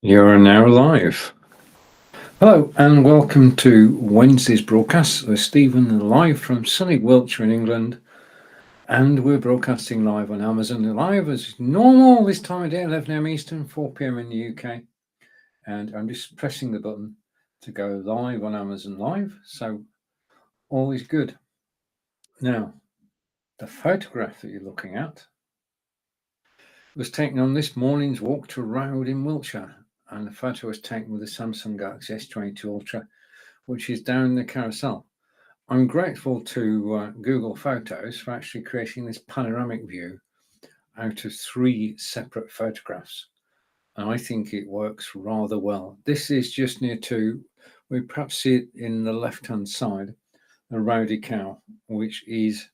You're now live. Hello and welcome to Wednesday's broadcast with Stephen, live from sunny Wiltshire in England. And we're broadcasting live on Amazon Live as normal this time of day, 11 a.m. Eastern, 4 p.m. in the UK. And I'm just pressing the button to go live on Amazon Live. So all is good. Now, the photograph that you're looking at was taken on this morning's walk to Roud in Wiltshire. And the photo was taken with the Samsung Galaxy S22 Ultra, which is down the carousel. I'm grateful to Google Photos for actually creating this panoramic view out of 3 separate photographs. And I think it works rather well. This is just near to, we perhaps see it in the left-hand side, the Rowdy Cow, which is,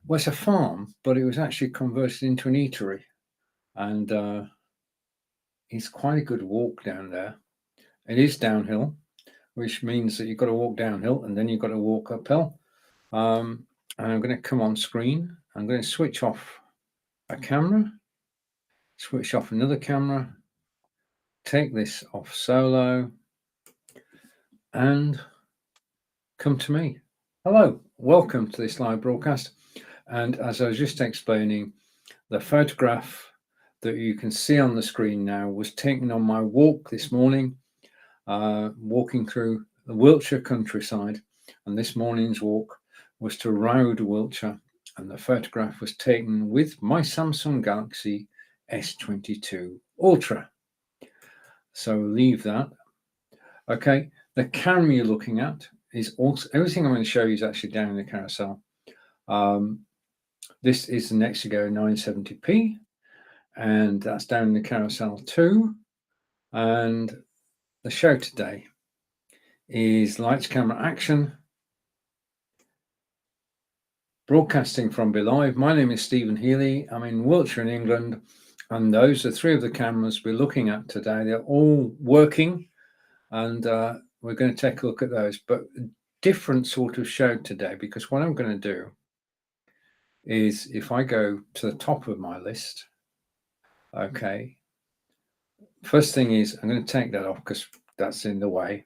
well, it's a farm, but it was actually converted into an eatery. And it's quite a good walk down there. It is downhill, which means that you've got to walk downhill and then you've got to walk uphill. And I'm going to come on screen. I'm going to switch off a camera, switch off another camera, take this off solo, and come to me. Hello, welcome to this live broadcast. And as I was just explaining, the photograph that you can see on the screen now was taken on my walk this morning, walking through the Wiltshire countryside. And this morning's walk was to Roud, Wiltshire, and the photograph was taken with my Samsung Galaxy S22 Ultra. So leave that. Okay, the camera you're looking at is also, everything I'm going to show you is actually down in the carousel. This is the Nexigo 970p, and that's down in the carousel too. And the show today is Lights, Camera, Action, broadcasting from Belive. My name is Stephen Healy. I'm in Wiltshire in England, and those are 3 of the cameras we're looking at today. They're all working, and we're going to take a look at those, but a different sort of show today, because what I'm going to do is, if I go to the top of my list, okay, first thing is I'm going to take that off because that's in the way,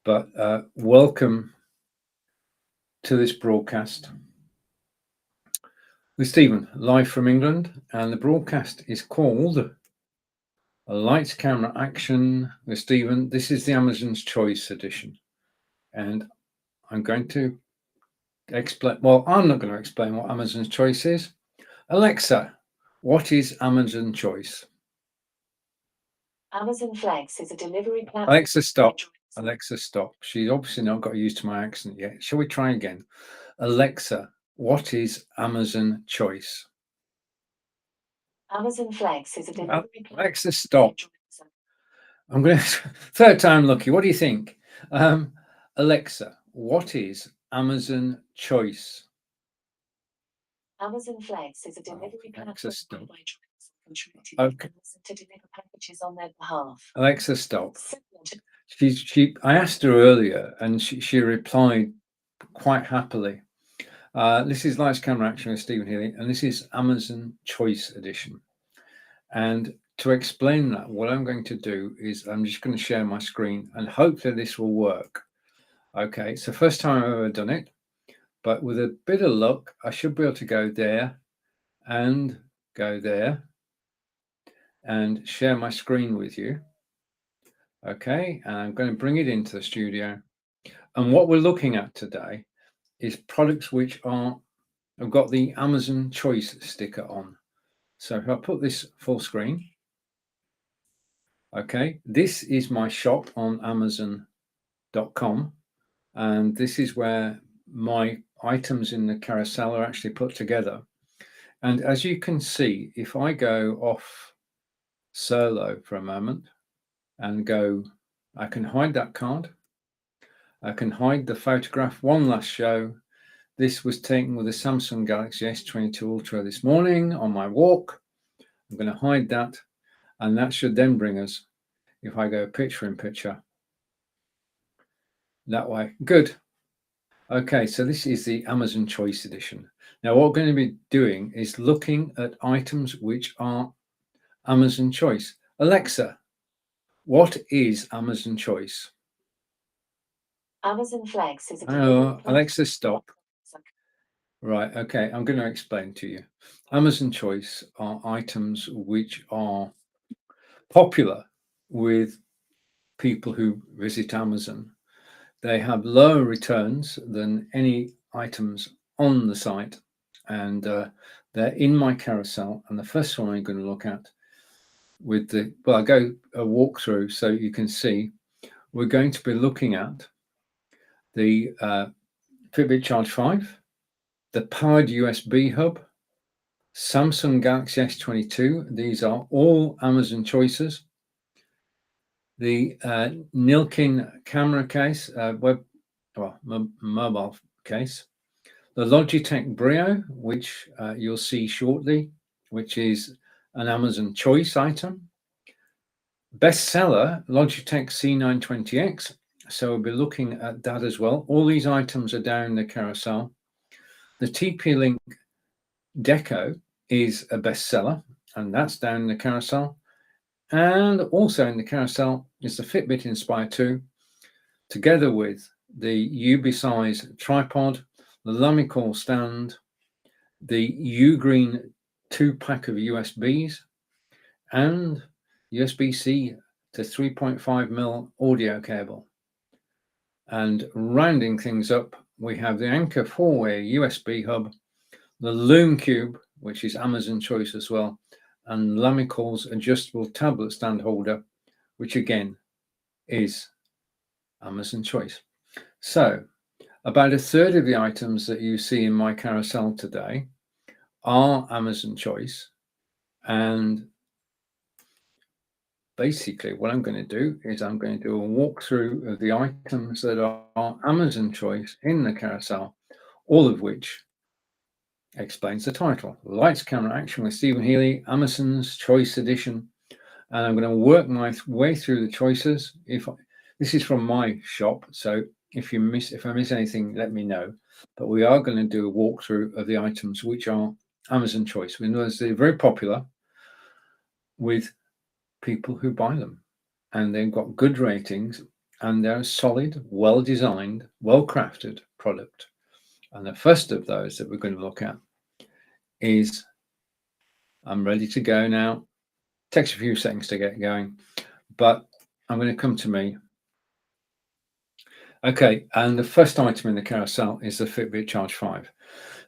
but welcome to this broadcast with Stephen, live from England, and the broadcast is called Lights, Camera, Action with Stephen. This is the Amazon's Choice edition, and I'm going to explain, well, I'm not going to explain what Amazon's Choice is. Alexa, what is Amazon Choice? Amazon Flex is a delivery platform. Alexa, stop. Alexa, stop. She's obviously not got used to my accent yet. Shall we try again? Alexa, what is Amazon Choice? Amazon Flex is a delivery platform. Alexa, stop. I'm going to, third time lucky. What do you think? Alexa, what is Amazon Choice? Amazon Flex is a delivery Alexa, stop. Okay. To deliver packages on their behalf. Alexa, stop. I asked her earlier, and she replied quite happily. This is Lights, Camera, Action with Stephen Healy, and this is Amazon Choice Edition. And to explain that, what I'm going to do is I'm just going to share my screen, and hopefully this will work. Okay, it's the first time I've ever done it, but with a bit of luck, I should be able to go there and go there and share my screen with you. Okay, and I'm going to bring it into the studio. And what we're looking at today is products which have got the Amazon Choice sticker on. So if I put this full screen, okay, this is my shop on Amazon.com, and this is where my items in the carousel are actually put together. And as you can see, if I go off solo for a moment and go, I can hide that card. I can hide the photograph. One last show. This was taken with a Samsung Galaxy S22 Ultra this morning on my walk. I'm going to hide that, and that should then bring us, if I go picture in picture, that way. Good. Okay, so this is the Amazon Choice Edition. Now, what we're going to be doing is looking at items which are Amazon Choice. Alexa, What is Amazon Choice? Amazon Flex is a Oh, Alexa, stop. Right, okay, I'm going to explain to you. Amazon Choice are items which are popular with people who visit Amazon. They have lower returns than any items on the site, and they're in my carousel. And the first one I'm going to look at with the, well, I go a walkthrough so you can see. We're going to be looking at the Fitbit Charge 5, the powered USB hub, Samsung Galaxy S22. These are all Amazon choices. The Nilkin camera case, mobile case. The Logitech Brio, which you'll see shortly, which is an Amazon choice item. Bestseller, Logitech C920X. So we'll be looking at that as well. All these items are down in the carousel. The TP-Link Deco is a bestseller, and that's down in the carousel. And also in the carousel is the Fitbit Inspire 2, together with the UB-size tripod, the Lumicall stand, the Ugreen 2-pack of USBs, and USB-C to 3.5mm audio cable. And rounding things up, we have the Anker 4-way USB hub, the Loom Cube, which is Amazon choice as well, and Lumicall's adjustable tablet stand holder, which again is Amazon choice. So about a third of the items that you see in my carousel today are Amazon choice. And basically what I'm going to do is I'm going to do a walkthrough of the items that are Amazon choice in the carousel, all of which explains the title. Lights, Camera, Action with Stephen Healy, Amazon's Choice Edition. And I'm going to work my way through the choices. This is from my shop, so if I miss anything, let me know. But we are going to do a walkthrough of the items which are Amazon choice. In other words, they're very popular with people who buy them, and they've got good ratings, and they're a solid, well-designed, well-crafted product. And the first of those that we're going to look at is, I'm ready to go now. Takes a few seconds to get going, but I'm going to come to me. Okay, and the first item in the carousel is the Fitbit Charge 5.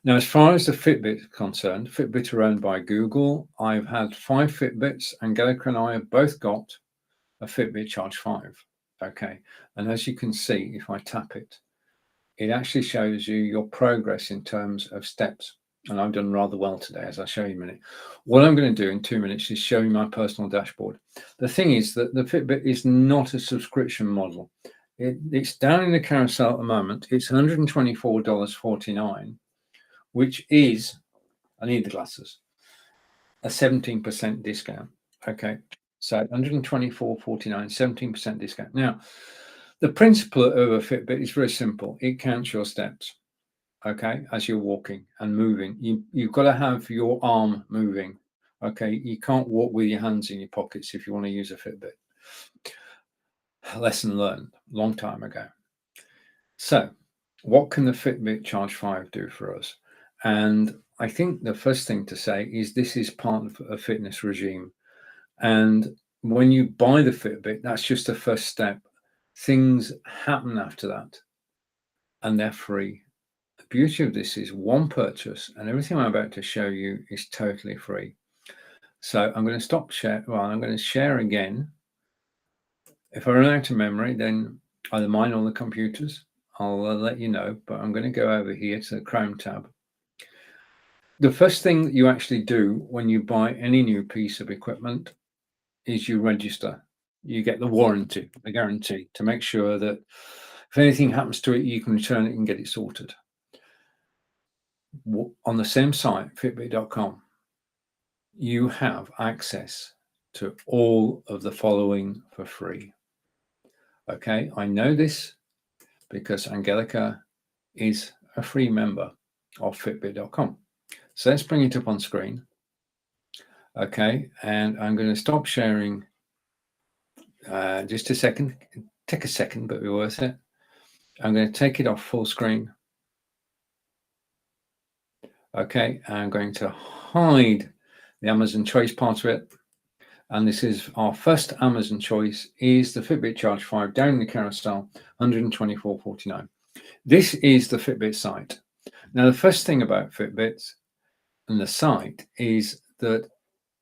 Now, as far as the Fitbit is concerned, Fitbit are owned by Google. I've had 5 Fitbits, and Angelica and I have both got a Fitbit Charge 5. Okay, and as you can see, if I tap it, it actually shows you your progress in terms of steps. And I've done rather well today, as I'll show you in a minute. What I'm going to do in 2 minutes is show you my personal dashboard. The thing is that the Fitbit is not a subscription model. It's down in the carousel at the moment. It's $124.49, which is, I need the glasses, a 17% discount. Okay, so $124.49, 17% discount. Now, the principle of a Fitbit is very simple. It counts your steps, okay, as you're walking and moving. You've got to have your arm moving, okay? You can't walk with your hands in your pockets if you want to use a Fitbit. Lesson learned long time ago. So what can the Fitbit Charge 5 do for us? And I think the first thing to say is this is part of a fitness regime. And when you buy the Fitbit, that's just the first step. Things happen after that, and they're free. The beauty of this is one purchase, and everything I'm about to show you is totally free. So I'm going to stop share. Well, I'm going to share again. If I run out of memory, then either mine or the computer's, I'll let you know, but I'm going to go over here to the Chrome tab. The first thing that you actually do when you buy any new piece of equipment is you register. You get the warranty, the guarantee, to make sure that if anything happens to it, you can return it and get it sorted. On the same site, Fitbit.com, you have access to all of the following for free. Okay, I know this because Angelica is a free member of Fitbit.com. So let's bring it up on screen. Okay, and I'm going to stop sharing just a second. Take a second, but be worth it. I'm going to take it off full screen. Okay, I'm going to hide the Amazon choice part of it. And this is our first Amazon choice is the Fitbit Charge 5 down in the carousel, 124.49. This is the Fitbit site. Now, the first thing about Fitbits and the site is that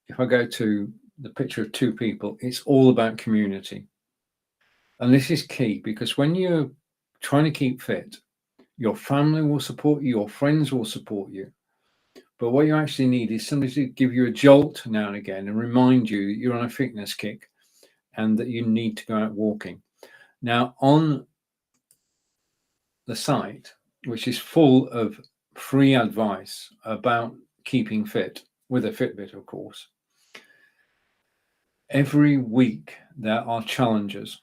if I go to the picture of two people, it's all about community. And this is key because when you're trying to keep fit, your family will support you, your friends will support you. But what you actually need is somebody to give you a jolt now and again and remind you that you're on a fitness kick and that you need to go out walking. Now, on the site, which is full of free advice about keeping fit with a Fitbit, of course, every week there are challenges.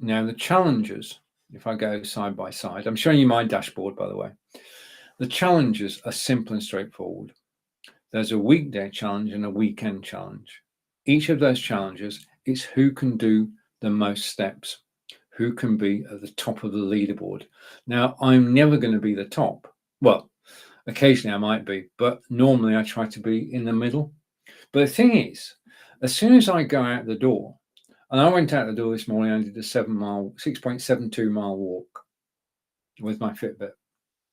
Now, the challenges, if I go side by side, I'm showing you my dashboard, by the way. The challenges are simple and straightforward. There's a weekday challenge and a weekend challenge. Each of those challenges is who can do the most steps, who can be at the top of the leaderboard. Now, I'm never going to be the top. Well, occasionally I might be, but normally I try to be in the middle. But the thing is, as soon as I go out the door, and I went out the door this morning, I did a 6.72 mile walk with my Fitbit.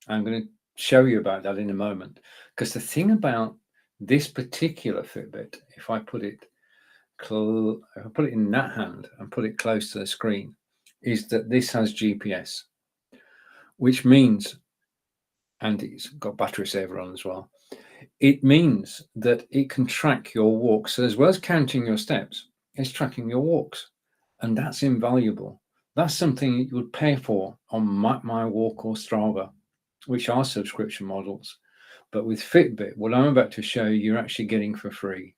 I'm going to show you about that in a moment. Because the thing about this particular Fitbit, if I put it in that hand and put it close to the screen, is that this has GPS, which means, and it's got battery saver on as well, it means that it can track your walks. So as well as counting your steps, it's tracking your walks. And that's invaluable. That's something you would pay for on My Walk or Strava, which are subscription models. But with Fitbit, what I'm about to show you, you're actually getting for free.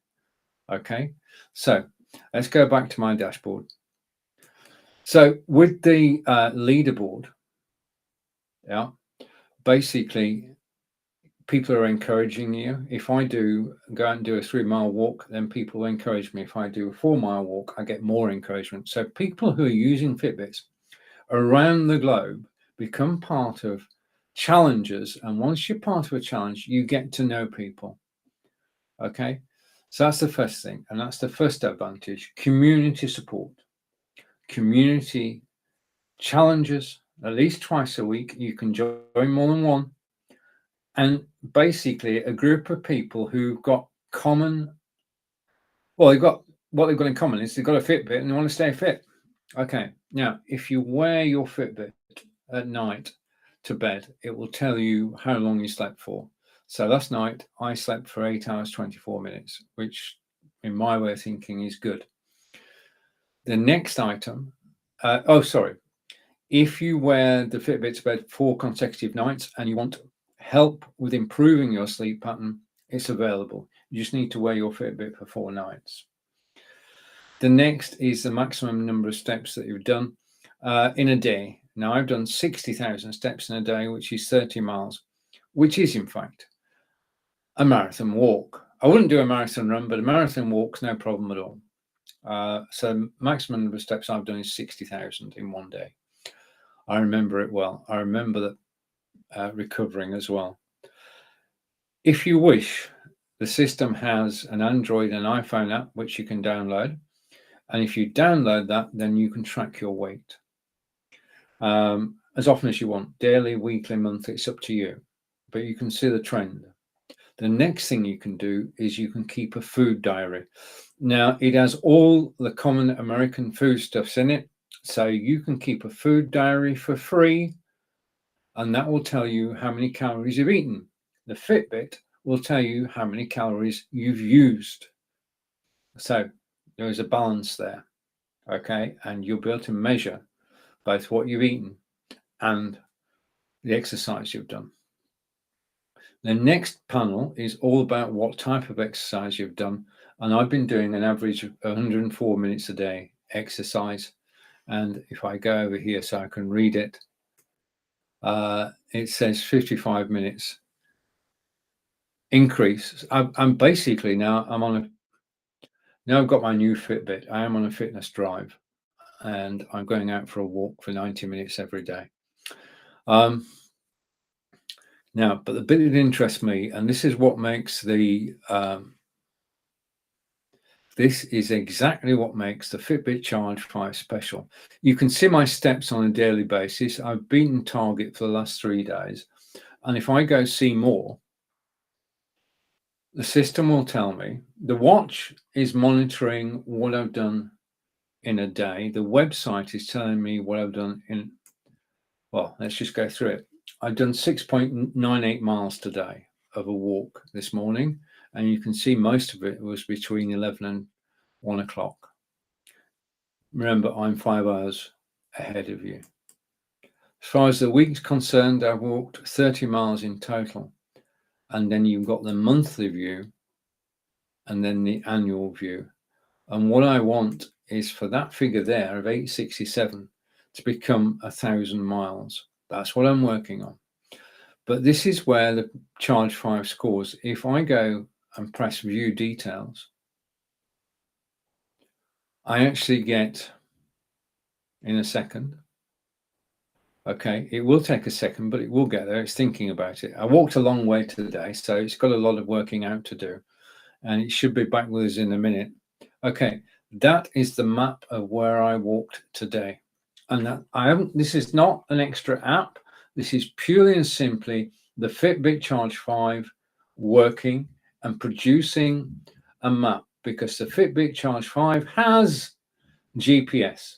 Okay, so let's go back to my dashboard. So with the leaderboard, yeah, basically people are encouraging you. If I go out and do a 3-mile walk, then people encourage me. If I do a 4-mile walk, I get more encouragement. So people who are using Fitbits around the globe become part of challenges. And once you're part of a challenge, you get to know people. Okay, so that's the first thing. And that's the first advantage, community support. Community challenges at least twice a week. You can join more than one. And basically a group of people who've got common, well, what they've got in common is they've got a Fitbit and they want to stay fit. Okay, now if you wear your Fitbit at night to bed, it will tell you how long you slept for. So last night I slept for 8 hours 24 minutes, which in my way of thinking is good. The next item, if you wear the Fitbit to bed 4 consecutive nights and you want help with improving your sleep pattern, it's available. You just need to wear your Fitbit for 4 nights. The next is the maximum number of steps that you've done in a day. Now, I've done 60,000 steps in a day, which is 30 miles, which is, in fact, a marathon walk. I wouldn't do a marathon run, but a marathon walk's no problem at all. So maximum number of steps I've done is 60,000 in one day. I remember it well. I remember that recovering as well. If you wish, the system has an Android and iPhone app, which you can download. And if you download that, then you can track your weight as often as you want, daily, weekly, monthly, it's up to you. But you can see the trend. The next thing you can do is you can keep a food diary. Now, it has all the common American foodstuffs in it. So you can keep a food diary for free, and that will tell you how many calories you've eaten. The Fitbit will tell you how many calories you've used. So there is a balance there, okay? And you'll be able to measure both what you've eaten and the exercise you've done. The next panel is all about what type of exercise you've done. And I've been doing an average of 104 minutes a day exercise. And if I go over here so I can read it, it says 55 minutes increase. I'm basically now I've got my new Fitbit. I am on a fitness drive. and I'm going out for a walk for 90 minutes every day. Now, but the bit that interests me, and this is what makes the this is exactly what makes the Fitbit Charge 5 special. You can see my steps on a daily basis. I've beaten target for the last 3 days. And if I go see more, the system will tell me. The watch is monitoring what I've done in a day. The website is telling me what I've done in, well, let's just go through it. I've done 6.98 miles today of a walk this morning. And you can see most of it was between 11 and 1 o'clock. Remember, I'm 5 hours ahead of you. As far as the week's concerned, I've walked 30 miles in total. And then you've got the monthly view and then the annual view. And what I want is for that figure there of 867 to become 1,000 miles. That's what I'm working on. But this is where the Charge 5 scores. If I go and press view details, I actually get in a second. Okay, it will take a second, but it will get there. It's thinking about it. I walked a long way today, so it's got a lot of working out to do, and it should be back with us in a minute. Okay, that is the map of where I walked today. And that I haven't, this is not an extra app. This is purely and simply the Fitbit Charge 5 working and producing a map, because the Fitbit Charge 5 has GPS.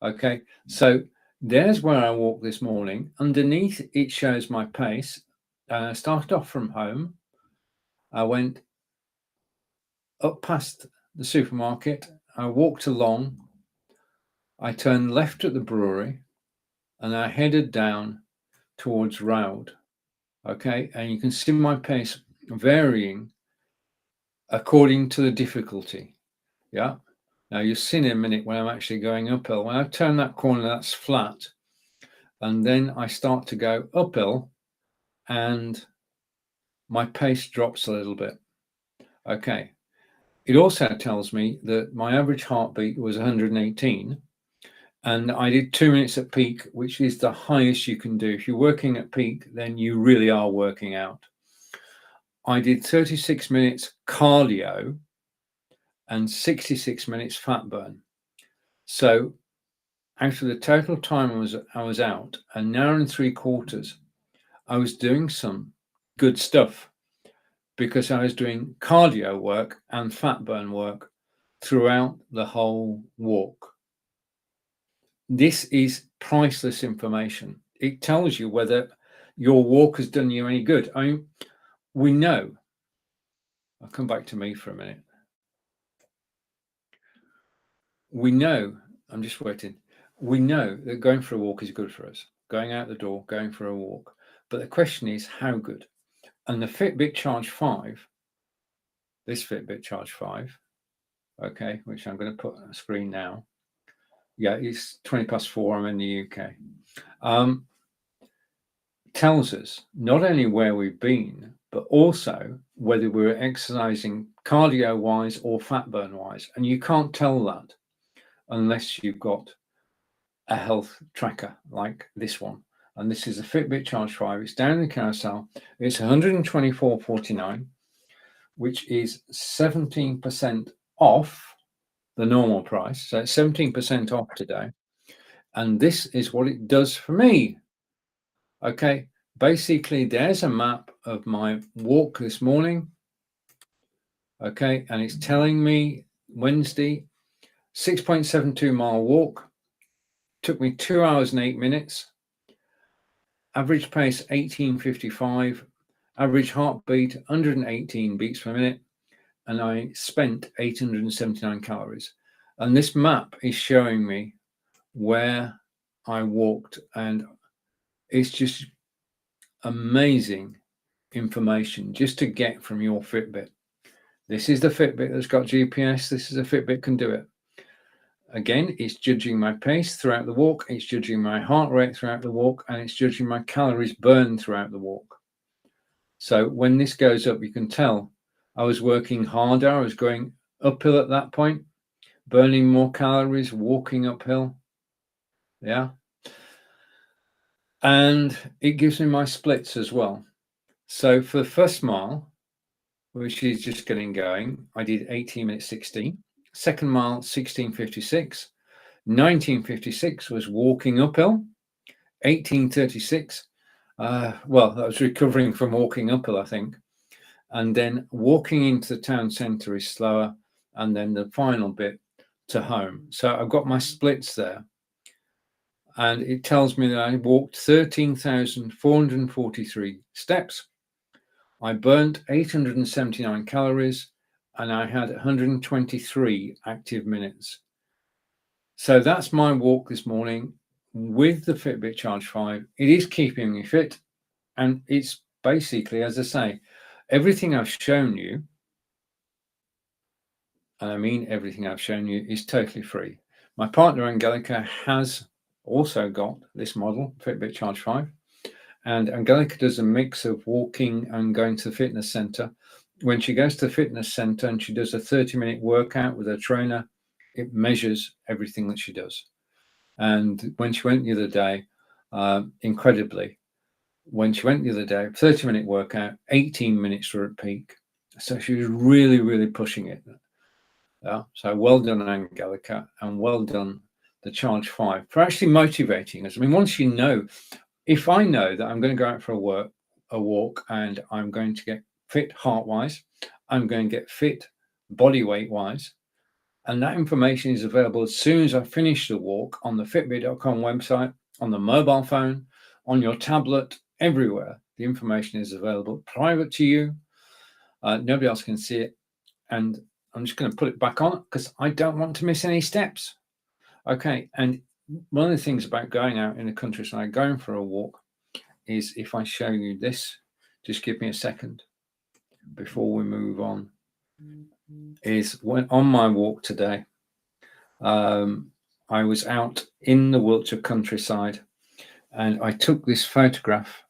Okay, so there's where I walked this morning. Underneath it shows my pace. I started off from home. I went up past the supermarket. I walked along. I turned left at the brewery and I headed down towards Roud. Okay, and you can see my pace varying according to the difficulty. Yeah. Now you'll see in a minute when I'm actually going uphill. When I turn that corner, that's flat. And then I start to go uphill and my pace drops a little bit. Okay. It also tells me that my average heartbeat was 118. And I did 2 minutes at peak, which is the highest you can do. If you're working at peak, then you really are working out. I did 36 minutes cardio and 66 minutes fat burn. So out of the total time I was out, an hour and 3/4, I was doing some good stuff because I was doing cardio work and fat burn work throughout the whole walk. This is priceless information. It tells you whether your walk has done you any good. I mean, we know, I'll come back to me for a minute. We know, I'm just waiting. We know that going for a walk is good for us. Going out the door, going for a walk. But the question is, how good? And the Fitbit Charge 5, this Fitbit Charge 5, okay, which I'm going to put on the screen now. Yeah, it's 4:20. I'm in the UK. Tells us not only where we've been, but also whether we're exercising cardio wise or fat burn wise. And you can't tell that unless you've got a health tracker like this one. And this is a Fitbit Charge 5. It's down in the carousel. It's 124.49, which is 17% off the normal price. So it's 17% off today. And this is what it does for me. Okay, basically there's a map of my walk this morning. Okay, and it's telling me Wednesday, 6.72 mile walk. Took me 2 hours and 8 minutes. Average pace 1855. Average heartbeat 118 beats per minute. And I spent 879 calories. And this map is showing me where I walked, and it's just amazing information just to get from your Fitbit. This is the Fitbit that's got GPS. This is a Fitbit can do it. Again, it's judging my pace throughout the walk. It's judging my heart rate throughout the walk, and it's judging my calories burned throughout the walk. So when this goes up, you can tell I was working harder. I was going uphill at that point, burning more calories, walking uphill. Yeah. And it gives me my splits as well. So for the first mile, which is just getting going, I did 18 minutes 16. Second mile, 16:56. 19:56 was walking uphill. 18:36. Well, that was recovering from walking uphill, I think. And then walking into the town centre is slower. And then the final bit to home. So I've got my splits there. And it tells me that I walked 13,443 steps. I burnt 879 calories and I had 123 active minutes. So that's my walk this morning with the Fitbit Charge 5. It is keeping me fit, and it's basically, as I say, everything I've shown you, and I mean everything I've shown you, is totally free. My partner Angelica has also got this model, Fitbit Charge 5, and Angelica does a mix of walking and going to the fitness center. When she goes to the fitness center and she does a 30-minute workout with her trainer, it measures everything that she does. And when she went the other day, incredibly, when she went the other day, 30-minute workout, 18 minutes were at peak. So she was really, really pushing it. Yeah. So well done, Angelica, and well done, the Charge 5, for actually motivating us. I mean, once you know, if I know that I'm going to go out for a walk and I'm going to get fit heart-wise, I'm going to get fit body weight-wise, and that information is available as soon as I finish the walk on the Fitbit.com website, on the mobile phone, on your tablet, everywhere. The information is available, private to you. Nobody else can see it. And I'm just going to put it back on because I don't want to miss any steps. Okay. And one of the things about going out in the countryside, going for a walk, is if I show you this, just give me a second before we move on, is when on my walk today, I was out in the Wiltshire countryside and I took this photograph.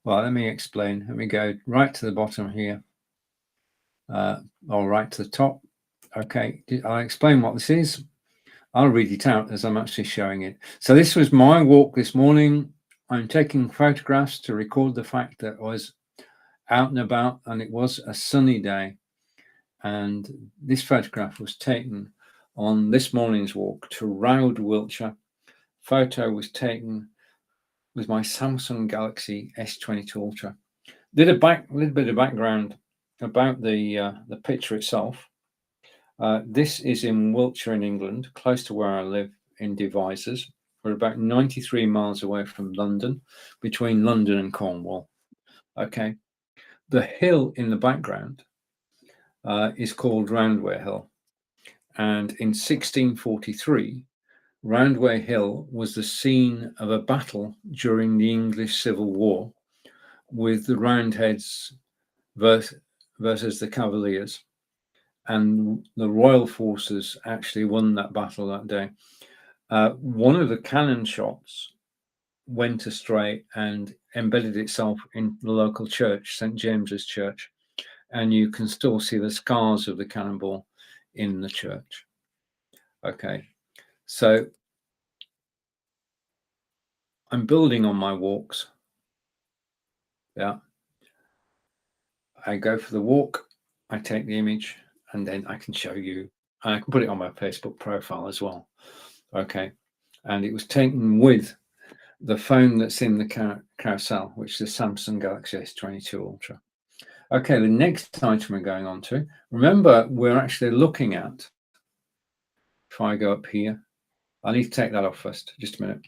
Well, let me explain. Let me go right to the bottom here, or right to the top. Okay, I'll explain what this is. I'll read it out as I'm actually showing it. So this was my walk this morning. I'm taking photographs to record the fact that I was out and about and it was a sunny day. And this photograph was taken on this morning's walk to Rowd, Wiltshire. Photo was taken with my Samsung Galaxy S22 Ultra. Did a little bit of background about the picture itself. This is in Wiltshire in England, close to where I live in Devizes. We're about 93 miles away from London, between London and Cornwall. Okay. The hill in the background is called Roundway Hill. And in 1643, Roundway Hill was the scene of a battle during the English Civil War with the Roundheads versus the Cavaliers. And the royal forces actually won that battle that day. One of the cannon shots went astray and embedded itself in the local church, St. James's Church. And you can still see the scars of the cannonball in the church. Okay, so I'm building on my walks. Yeah. I go for the walk, I take the image, and then I can show you, and I can put it on my Facebook profile as well. Okay. And it was taken with the phone that's in the carousel, which is the Samsung Galaxy S22 Ultra. Okay, the next item we're going on to, remember, we're actually looking at, if I go up here, I need to take that off first, just a minute.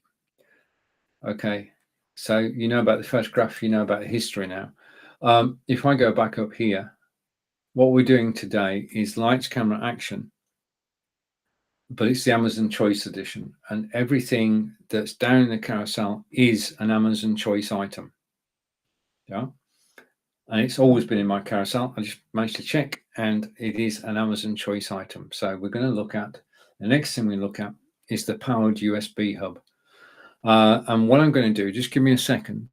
Okay, so you know about the photograph, you know about the history now. If I go back up here, what we're doing today is lights, camera, action, but it's the Amazon Choice Edition, and everything that's down in the carousel is an Amazon Choice item. Yeah, and it's always been in my carousel. I just managed to check, and it is an Amazon Choice item. So we're going to look at, the next thing we look at is the powered USB hub. And what I'm going to do, just give me a second.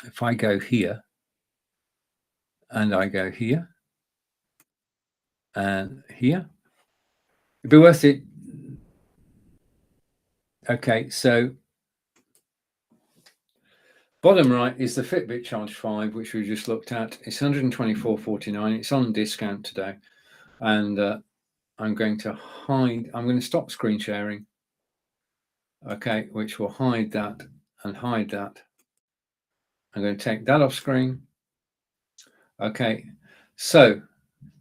If I go here, and I go here, and here, It'd be worth it. Okay, so bottom right is the Fitbit Charge 5, which we just looked at. It's $124.49. It's on discount today. And I'm going to stop screen sharing. Okay, which will hide that and hide that. I'm going to take that off screen. Okay, so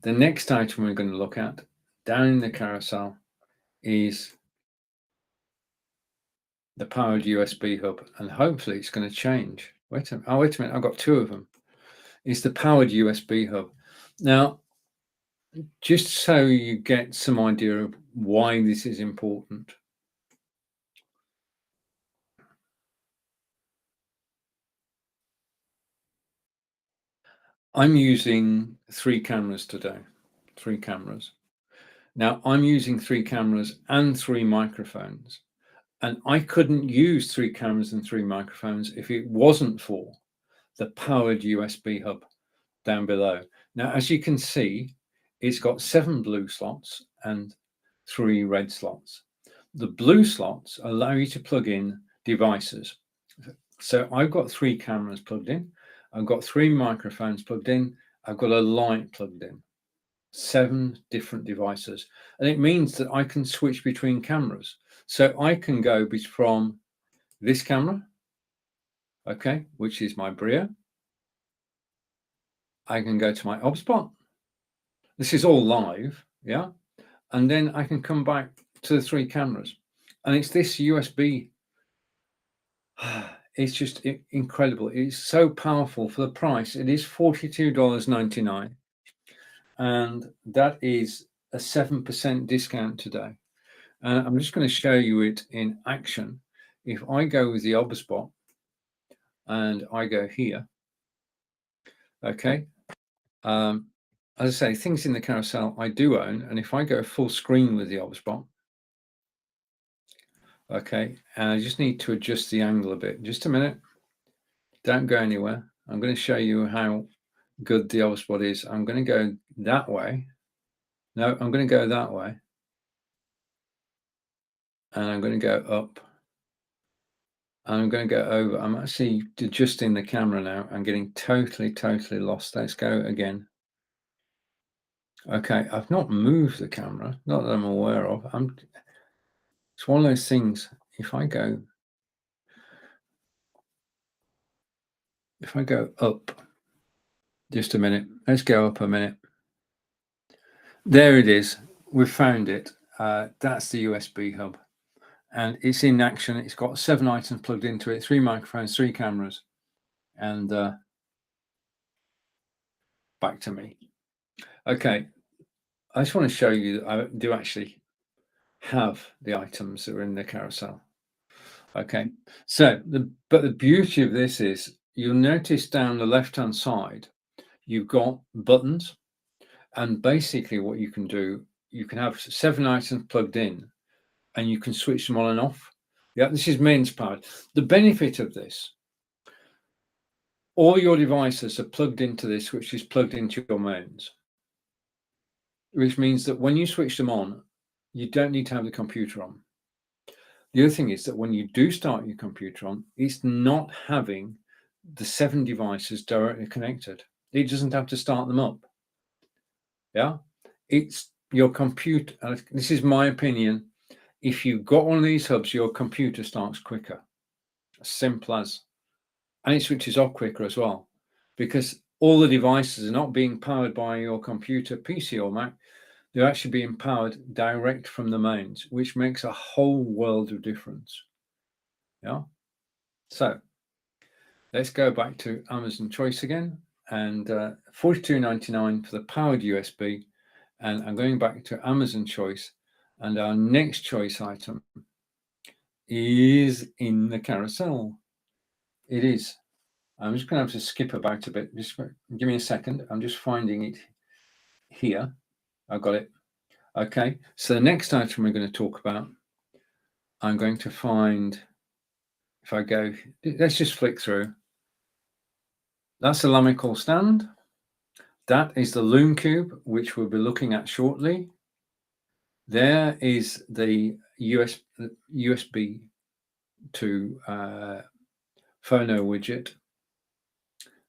the next item we're going to look at down in the carousel is the powered USB hub, and hopefully it's going to change. Wait a minute, I've got two of them. It's the powered USB hub. Now, just so you get some idea of why this is important. I'm using 3 cameras today, 3 cameras. Now I'm using 3 cameras and 3 microphones, and I couldn't use 3 cameras and 3 microphones if it wasn't for the powered USB hub down below. Now, as you can see, it's got 7 blue slots and 3 red slots. The blue slots allow you to plug in devices. So I've got 3 cameras plugged in. I've got 3 microphones plugged in. I've got a light plugged in. 7 different devices. And it means that I can switch between cameras. So I can go from this camera, okay, which is my Brio. I can go to my HubSpot. This is all live, yeah. And then I can come back to the 3 cameras. And it's this USB. It's just incredible. It's so powerful for the price. It is $42.99. And that is a 7% discount today. And I'm just going to show you it in action. If I go with the HubSpot and I go here, okay. As I say, things in the carousel I do own. And if I go full screen with the HubSpot, okay, and I just need to adjust the angle a bit. Just a minute. Don't go anywhere. I'm going to show you how good the HubSpot is. I'm going to go that way. No, I'm going to go that way. And I'm going to go up. And I'm going to go over. I'm actually adjusting the camera now. I'm getting totally lost. Let's go again. Okay, I've not moved the camera, not that I'm aware of. It's one of those things. If I go up, just a minute. Let's go up a minute. There it is. We've found it. That's the USB hub. And it's in action. It's got 7 items plugged into it, 3 microphones, 3 cameras, and back to me. Okay, I just want to show you that I do actually have the items that are in the carousel. Okay, so but the beauty of this is you'll notice down the left-hand side, you've got buttons, and basically what you can do, you can have 7 items plugged in, and you can switch them on and off. Yeah, this is mains powered. The benefit of this, all your devices are plugged into this, which is plugged into your mains, which means that when you switch them on, you don't need to have the computer on. The other thing is that when you do start your computer on, it's not having the 7 devices directly connected. It doesn't have to start them up. Yeah, it's your computer. This is my opinion. If you've got one of these hubs, your computer starts quicker. Simple as. And it switches off quicker as well, because all the devices are not being powered by your computer, PC or Mac. They're actually being powered direct from the mains, which makes a whole world of difference. Yeah. So let's go back to Amazon Choice again, and $42.99 for the powered USB. And I'm going back to Amazon Choice, and our next choice item is in the carousel. It is. I'm just going to have to skip about a bit. Just give me a second. I'm just finding it here. I've got it. Okay. So the next item we're going to talk about, I'm going to find, if I go, let's just flick through. That's the Lamical stand. That is the Loom Cube, which we'll be looking at shortly. There is the USB to phono widget.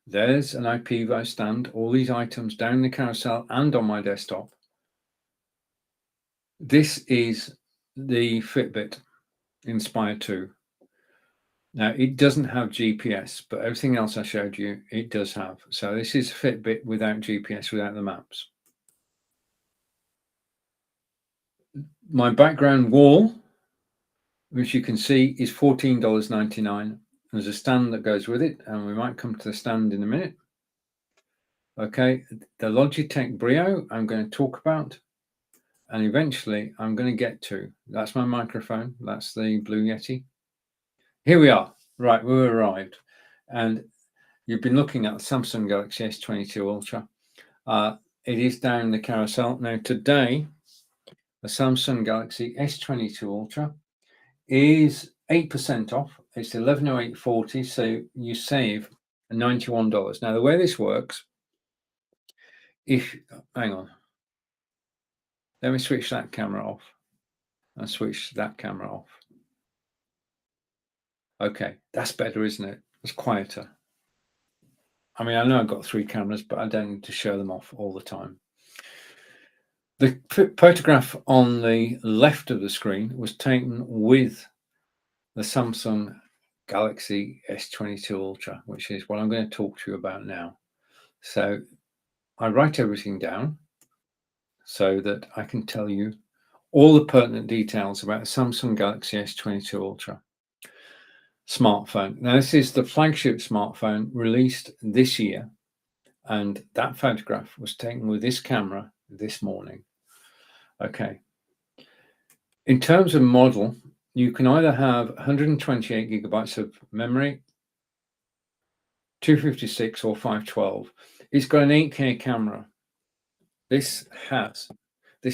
There's an IPvo stand, all these items down the carousel and on my desktop. This is the Fitbit Inspire 2. Now, it doesn't have GPS, but everything else I showed you, it does have. So this is Fitbit without GPS, without the maps. My background wall, which you can see, is $14.99. There's a stand that goes with it, and we might come to the stand in a minute. Okay, the Logitech Brio I'm going to talk about, and eventually I'm going to get to. That's my microphone. That's the Blue Yeti. Here we are. Right, we've arrived. And you've been looking at the Samsung Galaxy S22 Ultra. It is down the carousel. Now, today, the Samsung Galaxy S22 Ultra is 8% off. It's $1108.40, so you save $91. Now, the way this works, hang on, let me switch that camera off and switch that camera off. Okay, that's better, isn't it? It's quieter. I mean, I know I've got 3 cameras, but I don't need to show them off all the time. The photograph on the left of the screen was taken with the Samsung Galaxy S22 Ultra, which is what I'm going to talk to you about now. So I write everything down so that I can tell you all the pertinent details about the Samsung Galaxy S22 Ultra smartphone. Now, this is the flagship smartphone released this year, and that photograph was taken with this camera this morning. Okay. In terms of model, you can either have 128 gigabytes of memory, 256 or 512. It's got an 8K camera. This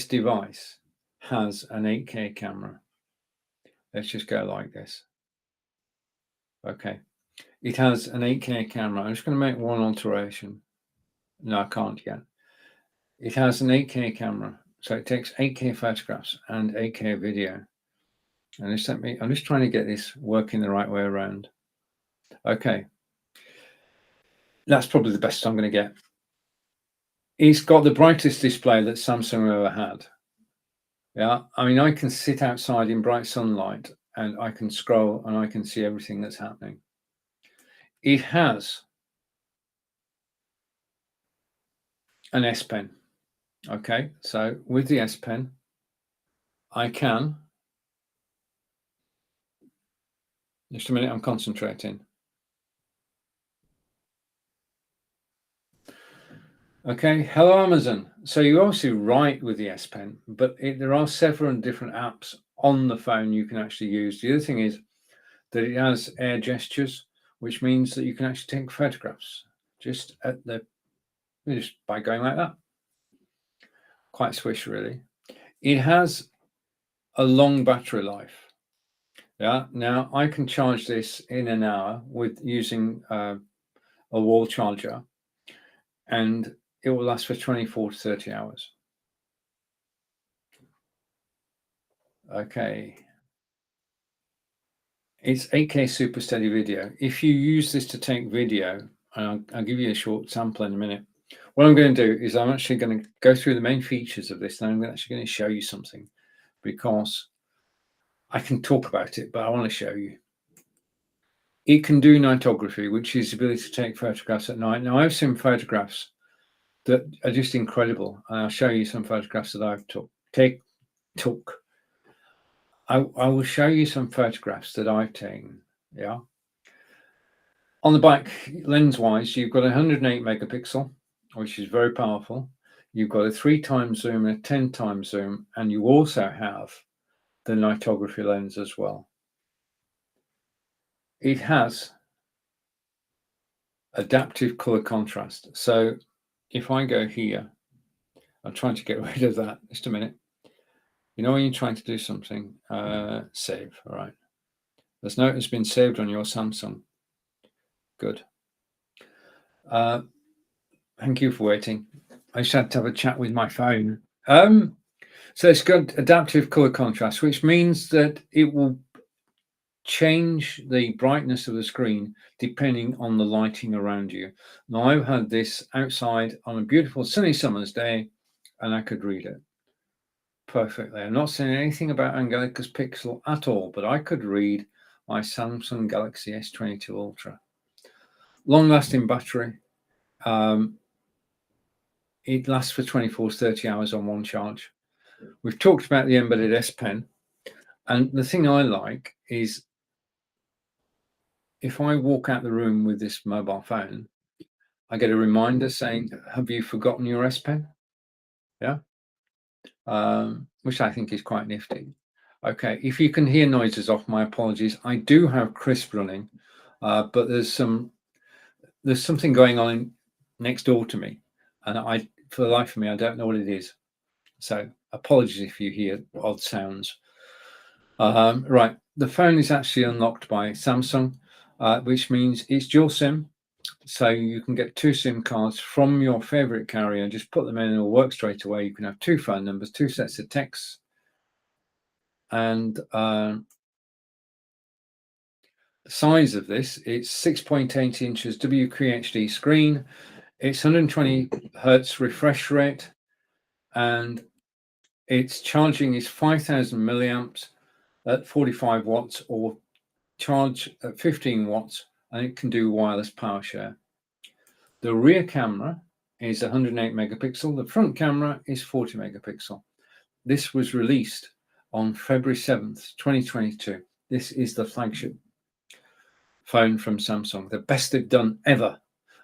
device has an 8K camera. Let's just go like this. Okay. It has an 8K camera. I'm just going to make one alteration. No, I can't yet. It has an 8K camera. So it takes 8K photographs and 8K video. And I'm just trying to get this working the right way around. Okay. That's probably the best I'm going to get. It's got the brightest display that Samsung have ever had. Yeah, I mean, I can sit outside in bright sunlight and I can scroll and I can see everything that's happening. It has an S Pen. Okay, so with the S Pen, I can. Just a minute, I'm concentrating. Okay, hello Amazon. So you obviously write with the S Pen, but there are several different apps on the phone you can actually use. The other thing is that it has air gestures, which means that you can actually take photographs just by going like that. Quite swish, really. It has a long battery life. Yeah. Now I can charge this in an hour with using a wall charger, and it will last for 24 to 30 hours. Okay. It's 8K super steady video. If you use this to take video, and I'll give you a short sample in a minute. What I'm going to do is I'm actually going to go through the main features of this, and I'm actually going to show you something, because I can talk about it, but I want to show you. It can do nightography, which is the ability to take photographs at night. Now, I've seen photographs that are just incredible, and I'll show you some photographs that I've took. I will show you some photographs that I've taken. Yeah. On the back, lens-wise, you've got a 108 megapixel, which is very powerful. You've got a 3 times zoom and a 10 times zoom, and you also have the nightography lens as well. It has adaptive color contrast. So if I go here, I'm trying to get rid of that. Just a minute. You know when you're trying to do something, save. All right. There's note it's been saved on your Samsung. Good. Thank you for waiting. I just had to have a chat with my phone. So it's got adaptive color contrast, which means that it will change the brightness of the screen depending on the lighting around you. Now, I've had this outside on a beautiful sunny summer's day, and I could read it perfectly. I'm not saying anything about Angelica's Pixel at all, but I could read my Samsung Galaxy S22 Ultra. Long-lasting battery. It lasts for 24 to 30 hours on one charge. We've talked about the embedded S Pen, and the thing I like is if I walk out the room with this mobile phone, I get a reminder saying, have you forgotten your S Pen? Yeah. Which I think is quite nifty. Okay, if you can hear noises off, my apologies. I do have Crisp running, but there's something going on next door to me, and for the life of me, I don't know what it is. So apologies if you hear odd sounds. Right, the phone is actually unlocked by Samsung, which means it's dual SIM. So you can get 2 SIM cards from your favorite carrier and just put them in and it'll work straight away. You can have 2 phone numbers, 2 sets of texts. And the size of this, it's 6.8 inches WQHD screen. It's 120 Hertz refresh rate. And its charging is 5,000 milliamps at 45 watts or charge at 15 watts. And it can do wireless power share. The rear camera is 108 megapixel. The front camera is 40 megapixel. This was released on February 7th, 2022. This is the flagship phone from Samsung, the best they've done ever.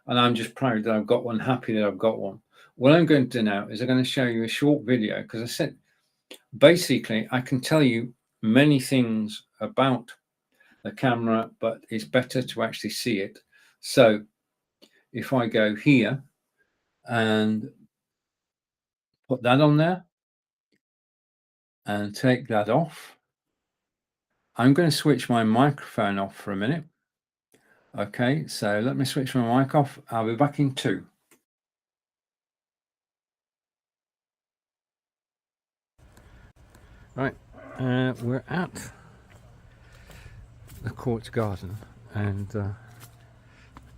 And I'm just proud that I've got one, happy that I've got one. What I'm going to do now is I'm going to show you a short video because I said, basically, I can tell you many things about the camera, but it's better to actually see it. So if I go here and put that on there and take that off, I'm going to switch my microphone off for a minute. Okay, so let me switch my mic off. I'll be back in 2. Right, we're at the Quartz Garden and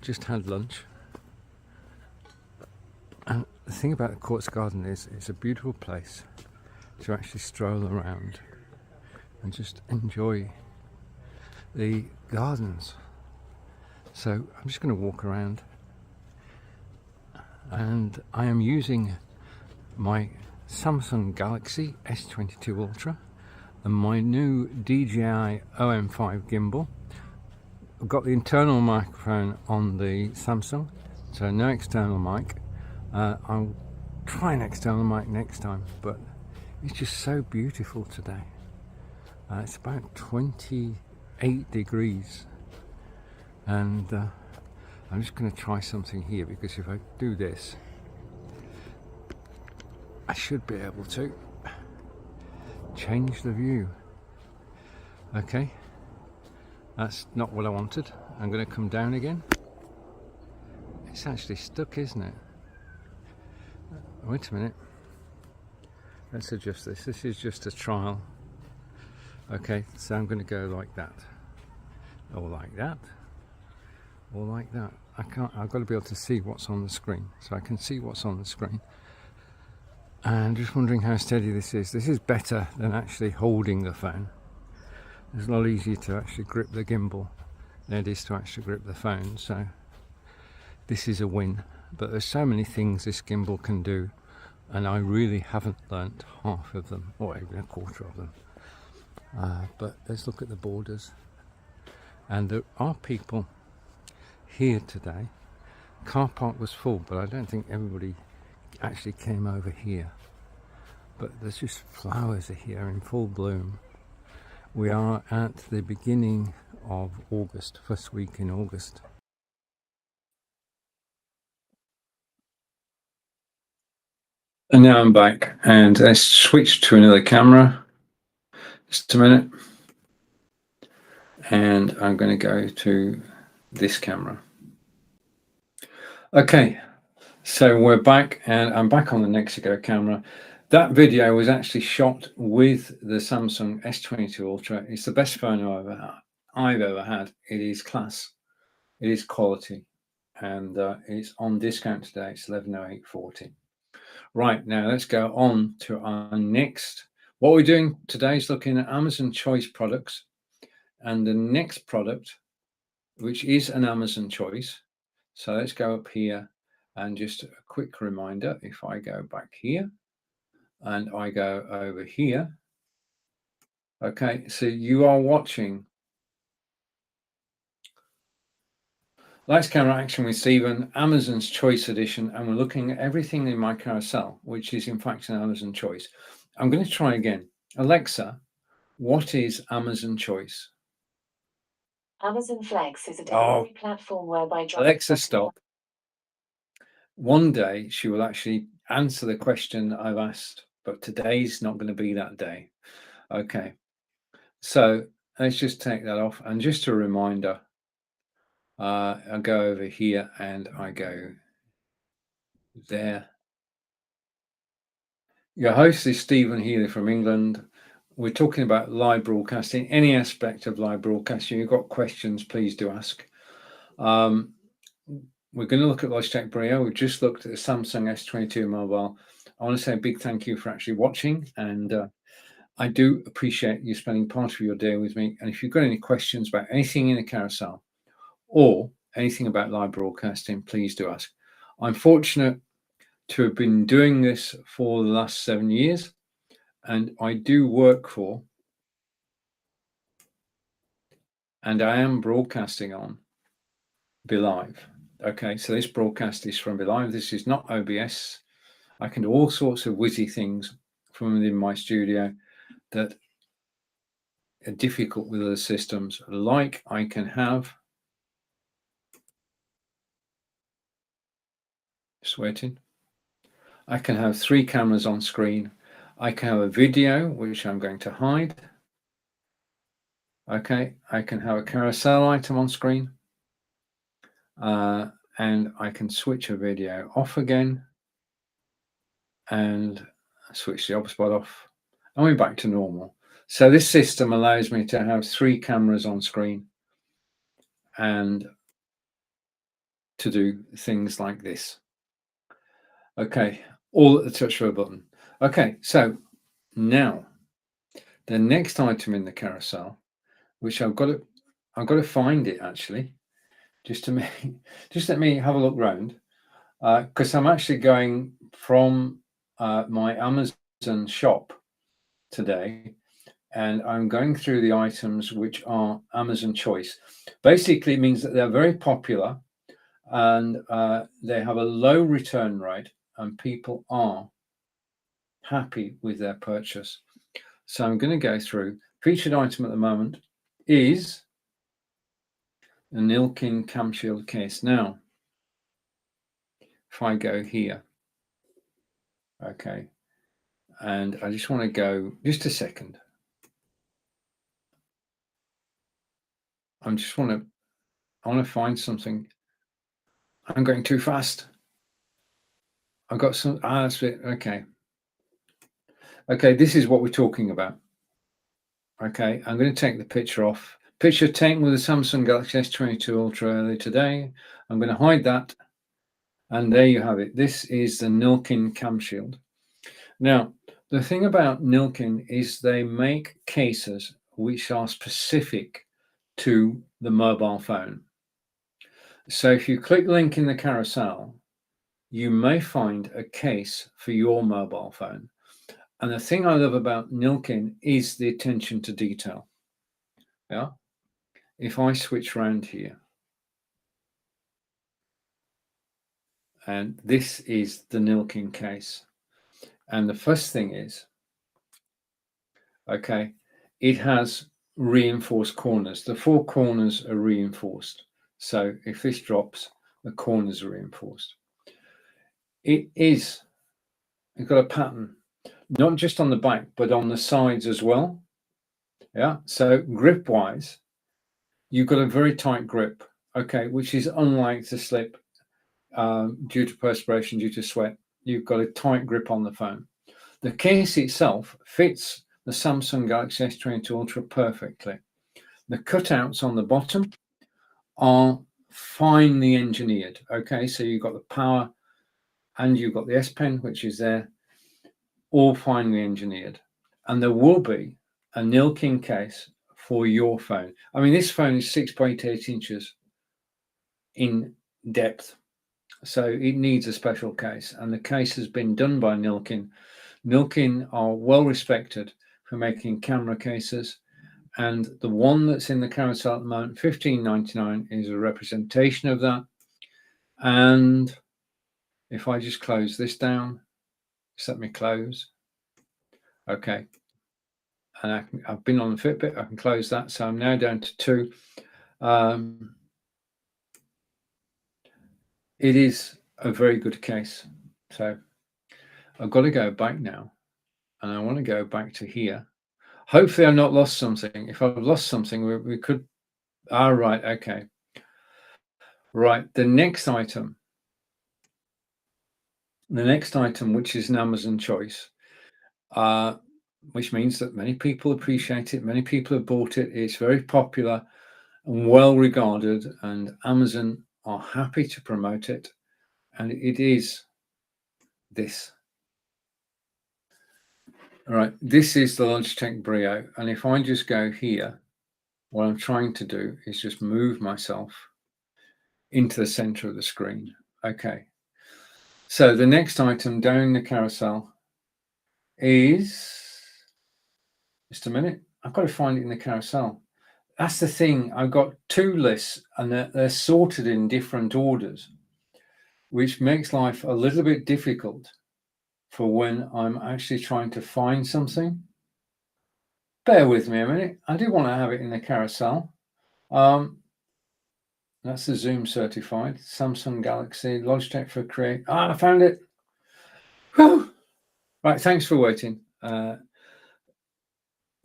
just had lunch. And the thing about the Quartz Garden is it's a beautiful place to actually stroll around and just enjoy the gardens. So I'm just going to walk around, and I am using my Samsung Galaxy S22 Ultra and my new DJI OM5 gimbal. I've got the internal microphone on the Samsung, so no external mic. I'll try an external mic next time, but it's just so beautiful today. It's about 28 degrees, and I'm just going to try something here, because if I do this, I should be able to change the view. Okay, that's not what I wanted. I'm going to come down again. It's actually stuck, isn't it? Wait a minute. Let's adjust this. This is just a trial. Okay, so I'm going to go like that, or like that, or like that. I've got to be able to see what's on the screen, so I can see what's on the screen. And just wondering how steady this is. This is better than actually holding the phone. It's a lot easier to actually grip the gimbal than it is to actually grip the phone, so this is a win. But there's so many things this gimbal can do, and I really haven't learnt half of them, or even a quarter of them. But let's look at the borders, and there are people here today. Car park was full, but I don't think everybody actually came over here. But there's just flowers here in full bloom. We are at the beginning of August, first week in August. And now I'm back, and let's switch to another camera. Just a minute. And I'm going to go to this camera. Okay, so we're back, and I'm back on the Nexigo camera. That video was actually shot with the Samsung S22 Ultra. It's the best phone I've ever had. It is class. It is quality. And it's on discount today. It's 1108.40. Right, now let's go on to our next. What we're doing today is looking at Amazon Choice products. And the next product, which is an Amazon Choice. So let's go up here, and just a quick reminder, if I go back here and I go over here. Okay, so you are watching Lights Camera Action with Stephen, Amazon's Choice Edition, and we're looking at everything in my carousel, which is in fact an Amazon Choice. I'm going to try again. Alexa, what is Amazon Choice? Amazon Flex is a delivery platform whereby Alexa, stop. One day she will actually answer the question I've asked, but today's not going to be that day. Okay, so let's just take that off. And just a reminder, I go over here and I go there. Your host is Stephen Healy from England. We're talking about live broadcasting, any aspect of live broadcasting. You've got questions, please do ask. We're going to look at Logitech Brio. We've just looked at the Samsung S22 mobile. I want to say a big thank you for actually watching, and I do appreciate you spending part of your day with me. And if you've got any questions about anything in the carousel or anything about live broadcasting, please do ask. I'm fortunate to have been doing this for the last 7 years, and I do work for, and I am broadcasting on BeLive. Okay, so this broadcast is from BeLive. This is not OBS. I can do all sorts of wizzy things from within my studio that are difficult with other systems. Like I can have, sweating, I can have 3 cameras on screen. I can have a video, which I'm going to hide. Okay, I can have a carousel item on screen. And I can switch a video off again and switch the hotspot off, and we're back to normal. So this system allows me to have 3 cameras on screen and to do things like this. Okay, all at the touch of a button. Okay, so now the next item in the carousel, which I've got to find it actually, just let me have a look round, because I'm actually going from my Amazon shop today, and I'm going through the items which are Amazon Choice. Basically, it means that they're very popular and they have a low return rate, and people are happy with their purchase. So I'm going to go through. Featured item at the moment is a Nilkin cam shield case. Now, if I go here, okay, and I just want to go just a second. I want to find something. I'm going too fast. I've got some. That's it. Okay. Okay, this is what we're talking about. Okay, I'm going to take the picture off. Picture taken with the Samsung Galaxy S22 Ultra earlier today. I'm going to hide that. And there you have it. This is the Nilkin cam shield. Now, the thing about Nilkin is they make cases which are specific to the mobile phone. So if you click link in the carousel, you may find a case for your mobile phone. And the thing I love about Nilkin is the attention to detail. Yeah. If I switch around here, and this is the Nilkin case. And the first thing is, okay, it has reinforced corners. The 4 corners are reinforced. So if this drops, the corners are reinforced. It's got a pattern, not just on the back, but on the sides as well. Yeah. So grip wise, you've got a very tight grip, okay, which is unlike the slip due to perspiration, due to sweat. You've got a tight grip on the phone. The case itself fits the Samsung Galaxy S22 Ultra perfectly. The cutouts on the bottom are finely engineered. Okay, so you've got the power and you've got the S Pen, which is there, all finely engineered. And there will be a nil-king case for your phone. I mean, this phone is 6.8 inches in depth, so it needs a special case. And the case has been done by Nilkin. Nilkin are well respected for making camera cases. And the one that's in the carousel at the moment, $15.99, is a representation of that. And if I just close this down, just let me close. Okay. And I've been on the Fitbit, I can close that. So I'm now down to 2. It is a very good case. So I've got to go back now. And I want to go back to here. Hopefully I've not lost something. If I've lost something, we could... right, okay. Right, the next item, which is an Amazon choice, which means that many people appreciate it. Many people have bought it. It's very popular and well regarded, and Amazon are happy to promote it. And it is this. All right, this is the Logitech Brio. And if I just go here, what I'm trying to do is just move myself into the center of the screen. Okay. So the next item down the carousel is, just a minute, I've got to find it in the carousel. That's the thing. I've got 2 lists and they're sorted in different orders, which makes life a little bit difficult for when I'm actually trying to find something. Bear with me a minute. I do want to have it in the carousel. That's the Zoom certified Samsung Galaxy Logitech for Create. I found it. Whew. Right, thanks for waiting. We're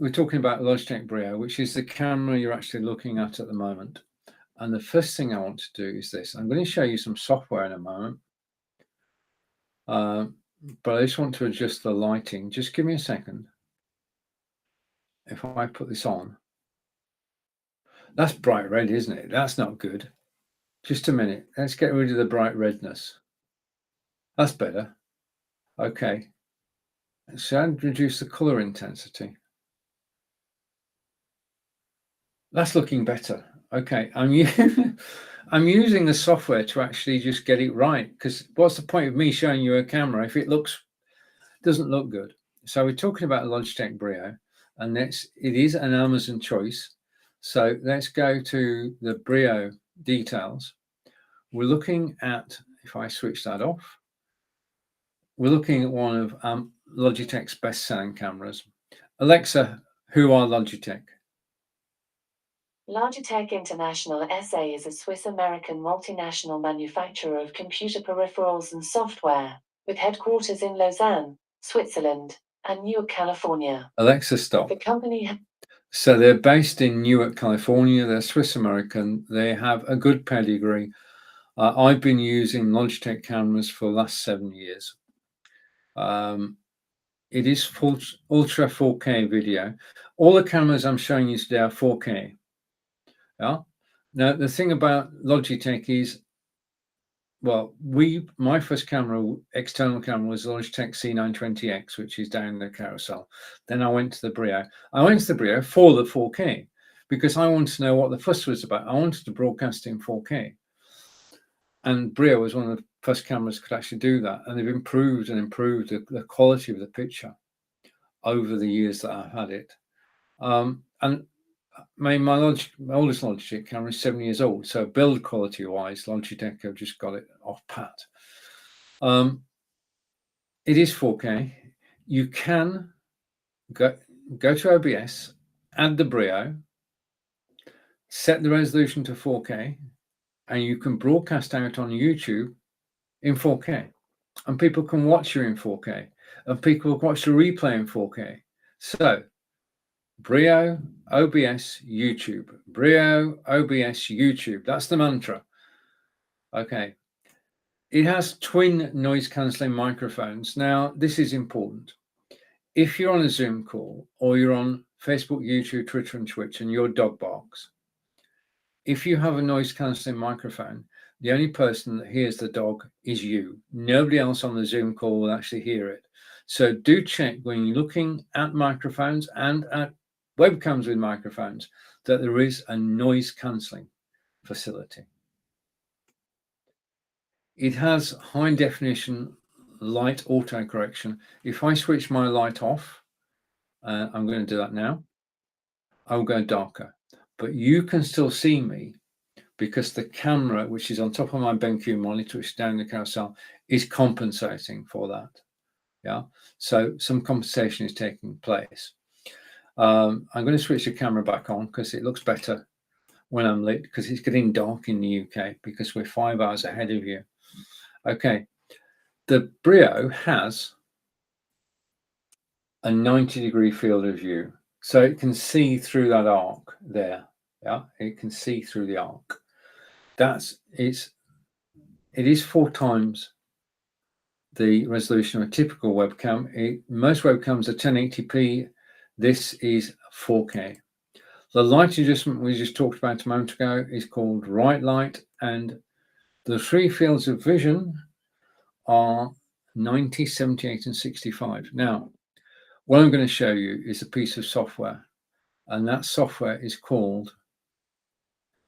talking about Logitech Brio, which is the camera you're actually looking at the moment. And the first thing I want to do is this. I'm going to show you some software in a moment. But I just want to adjust the lighting. Just give me a second. If I put this on, that's bright red, isn't it? That's not good. Just a minute. Let's get rid of the bright redness. That's better. Okay. So I'd reduce the color intensity. That's looking better. Okay. I'm using the software to actually just get it right, because what's the point of me showing you a camera if it doesn't look good? So we're talking about Logitech Brio, and it is an Amazon choice. So let's go to the Brio details. We're looking at, if I switch that off, we're looking at one of Logitech's best-selling cameras. Alexa, who are Logitech? Logitech International SA is a Swiss-American multinational manufacturer of computer peripherals and software, with headquarters in Lausanne, Switzerland, and Newark, California. Alexa, stop. The company... So they're based in Newark, California. They're Swiss-American. They have a good pedigree. I've been using Logitech cameras for the last 7 years. It is ultra 4K video. All the cameras I'm showing you today are 4K. Yeah. Now the thing about Logitech is, well, my first camera, external camera, was Logitech C920X, which is down the carousel. Then I went to the Brio. I went to the Brio for the 4K because I wanted to know what the fuss was about. I wanted to broadcast in 4K. And Brio was one of the first cameras that could actually do that. And they've improved and improved the quality of the picture over the years that I've had it. And my oldest Logitech camera is 7 years old. So build quality wise, Logitech have just got it off pat. It is 4K. You can go to OBS, add the Brio, set the resolution to 4K, and you can broadcast out on YouTube in 4K. And people can watch you in 4K. And people can watch the replay in 4K. So Brio, OBS, YouTube. Brio, OBS, YouTube. That's the mantra. Okay. It has twin noise cancelling microphones. Now, this is important. if you're on a Zoom call or you're on Facebook, YouTube, Twitter, and Twitch, and your dog barks, if you have a noise cancelling microphone, the only person that hears the dog is you. Nobody else on the Zoom call will actually hear it. So do check when you're looking at microphones and at webcams with microphones that there is a noise cancelling facility. It has high definition light auto correction. If I switch my light off, I'm going to do that now, I'll go darker, but you can still see me because the camera, which is on top of my BenQ monitor, which is down the carousel, is compensating for that. Yeah, so some compensation is taking place. I'm going to switch the camera back on because it looks better when I'm lit, because it's getting dark in the UK because we're 5 hours ahead of you. Okay, the Brio has a 90-degree field of view, so it can see through that arc there. Yeah, it can see through the arc. It is 4 times the resolution of a typical webcam. Most webcams are 1080p. This is 4K. The light adjustment we just talked about a moment ago is called right light, and the 3 fields of vision are 90, 78, and 65. Now, what I'm going to show you is a piece of software, and that software is called,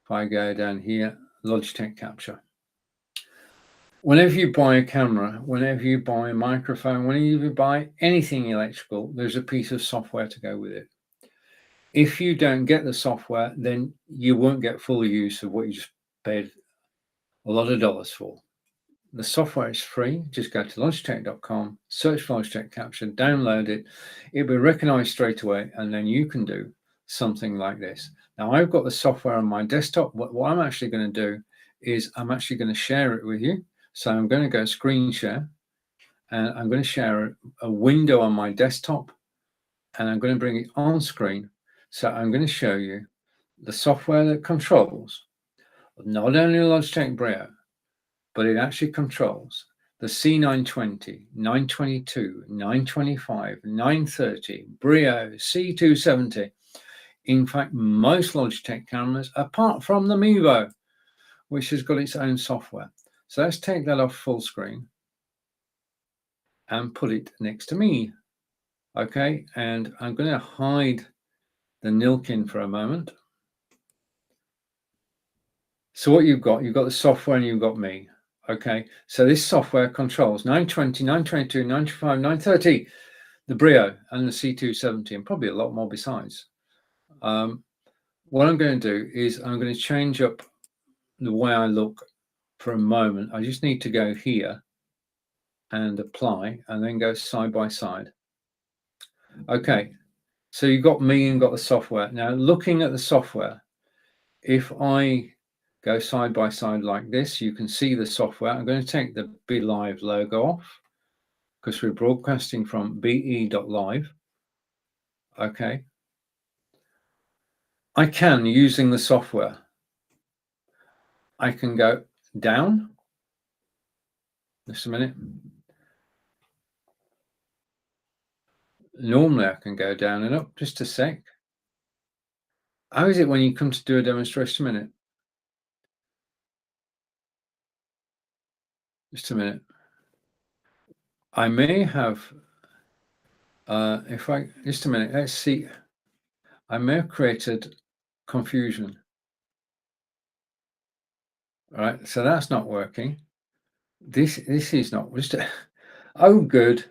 if I go down here, Logitech Capture. Whenever you buy a camera, whenever you buy a microphone, whenever you buy anything electrical, there's a piece of software to go with it. If you don't get the software, then you won't get full use of what you just paid a lot of dollars for. The software is free. Just go to logitech.com, search for Logitech Capture, download it. It'll be recognized straight away, and then you can do something like this. Now, I've got the software on my desktop. What I'm actually going to do is I'm actually going to share it with you. So I'm going to go screen share, and I'm going to share a window on my desktop, and I'm going to bring it on screen. So I'm going to show you the software that controls not only Logitech Brio, but it actually controls the C920, 922, 925, 930, Brio, C270. In fact, most Logitech cameras, apart from the Mevo, which has got its own software. So let's take that off full screen and put it next to me. Okay, and I'm going to hide the Nilkin for a moment. So what you've got the software and you've got me. Okay, so this software controls 920, 922, 925, 930, the Brio and the C270, and probably a lot more besides. What I'm going to do is I'm going to change up the way I look for a moment. I just need to go here and apply, and then go side by side. Okay, so you've got me and got the software. Now, looking at the software, if I go side by side like this, you can see the software. I'm going to take the Be Live logo off because we're broadcasting from be.live. Okay. I can, using the software, I can go down. Just a minute. Normally I can go down and up. Just a sec. How is it when you come to do a demonstration? A minute. Just a minute. I may have, just a minute, let's see. I may have created confusion. All right, so that's not working. This is not, oh, good.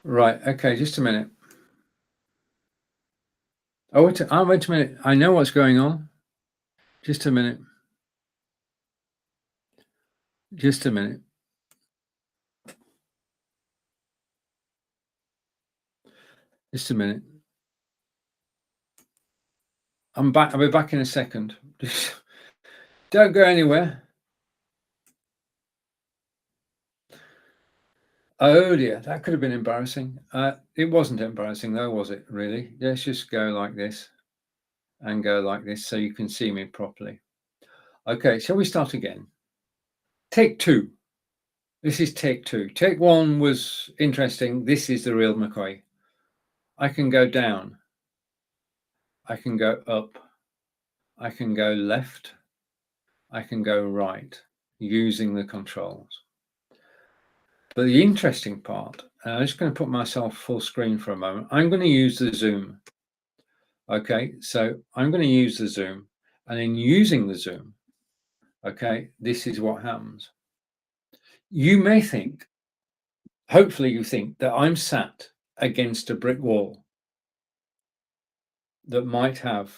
Right, okay, just a minute. Oh, wait a minute. I know what's going on. Just a minute. Just a minute. Just a minute. I'm back. I'll be back in a second. Don't go anywhere. Oh dear, that could have been embarrassing. It wasn't embarrassing though, was it, really? Let's just go like this and go like this so you can see me properly. Okay, shall we start again? Take 2. This is take 2. Take 1 was interesting. This is the real McCoy. I can go down, I can go up, I can go left, I can go right using the controls. But the interesting part, and I'm just going to put myself full screen for a moment. I'm going to use the zoom. Okay, so I'm going to use the zoom, and in using the zoom, okay, this is what happens. You may think, hopefully you think that I'm sat against a brick wall that might have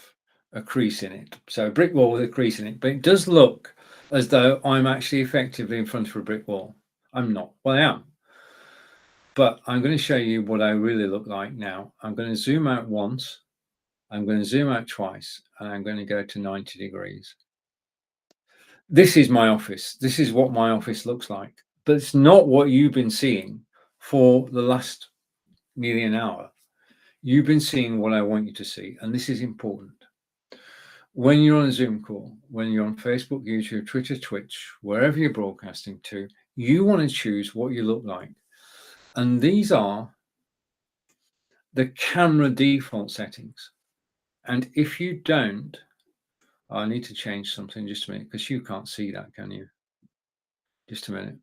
a crease in it. So a brick wall with a crease in it, but it does look as though I'm actually effectively in front of a brick wall. I'm not. Well, I am. But I'm going to show you what I really look like now. I'm going to zoom out once, I'm going to zoom out twice, and I'm going to go to 90 degrees. This is my office. This is what my office looks like. But it's not what you've been seeing for the last nearly an hour. You've been seeing what I want you to see, and this is important. When you're on a Zoom call, when you're on Facebook, YouTube, Twitter, Twitch, wherever you're broadcasting to, you want to choose what you look like. And these are the camera default settings. And if you don't, I need to change something just a minute, because you can't see that, can you? Just a minute.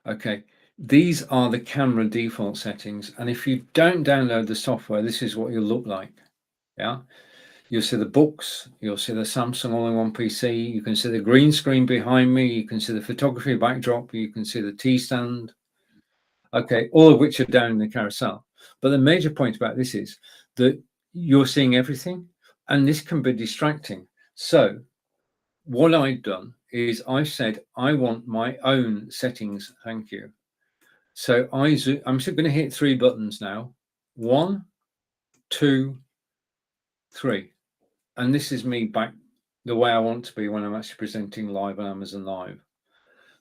Okay, these are the camera default settings. And if you don't download the software, this is what you'll look like. Yeah. You'll see the books, you'll see the Samsung all-in-one PC, you can see the green screen behind me, you can see the photography backdrop, you can see the T-stand. Okay, all of which are down in the carousel. But the major point about this is that you're seeing everything, and this can be distracting. So what I've done is I said, I want my own settings. Thank you. So I'm just going to hit 3 buttons now. 1, 2, 3. And this is me back the way I want to be when I'm actually presenting live on Amazon Live.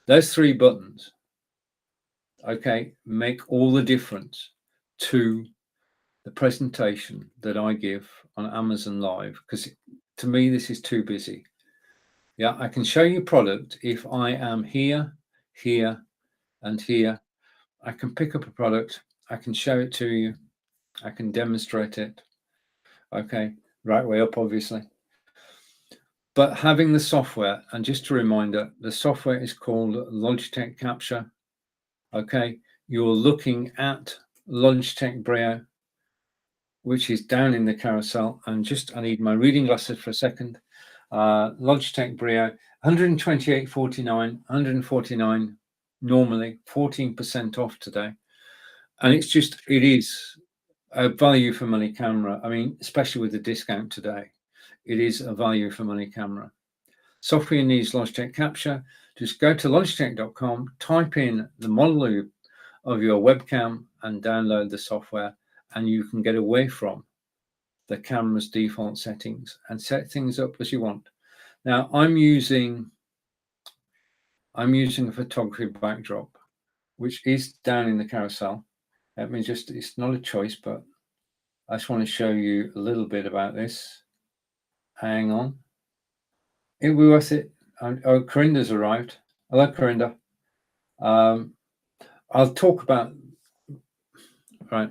Those 3 buttons, okay, make all the difference to the presentation that I give on Amazon Live, because to me, this is too busy. Yeah, I can show you product if I am here, here, and here. I can pick up a product, I can show it to you, I can demonstrate it. Okay, right way up, obviously. But having the software, and just a reminder, the software is called Logitech Capture. Okay, you're looking at Logitech Brio, which is down in the carousel. And just, I need my reading glasses for a second. Logitech Brio, 128.49, 149 normally, 14% off today. And it's just, it is a value for money camera. I mean, especially with the discount today, it is a value for money camera. Software needs Logitech Capture. Just go to logitech.com, type in the model of your webcam and download the software, and you can get away from the camera's default settings and set things up as you want. Now I'm using a photography backdrop, which is down in the carousel. Let me just, it's not a choice, but I just want to show you a little bit about this. Hang on. It'll be worth it. Oh, Corinda's arrived. Hello, Corinda. I'll talk about, right.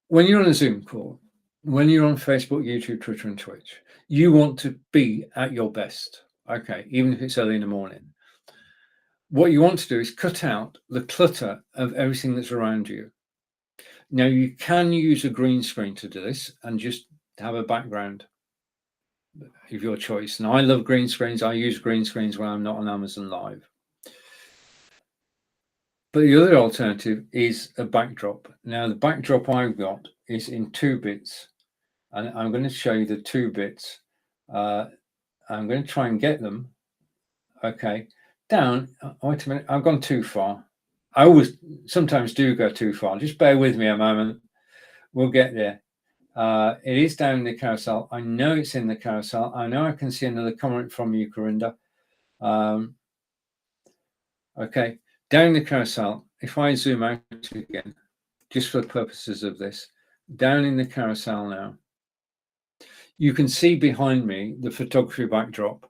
When you're on a Zoom call, when you're on Facebook, YouTube, Twitter, and Twitch, you want to be at your best. Okay, even if it's early in the morning. What you want to do is cut out the clutter of everything that's around you. Now, you can use a green screen to do this and just have a background of your choice. And I love green screens. I use green screens when I'm not on Amazon Live. But the other alternative is a backdrop. Now, the backdrop I've got is in 2 bits. And I'm going to show you the 2 bits. I'm going to try and get them. Okay. Down. Wait a minute. I've gone too far. I always sometimes do go too far. Just bear with me a moment. We'll get there. It is down in the carousel. I know it's in the carousel. I know I can see another comment from you, Corinda. Okay, down in the carousel. If I zoom out again, just for the purposes of this, down in the carousel now, you can see behind me the photography backdrop.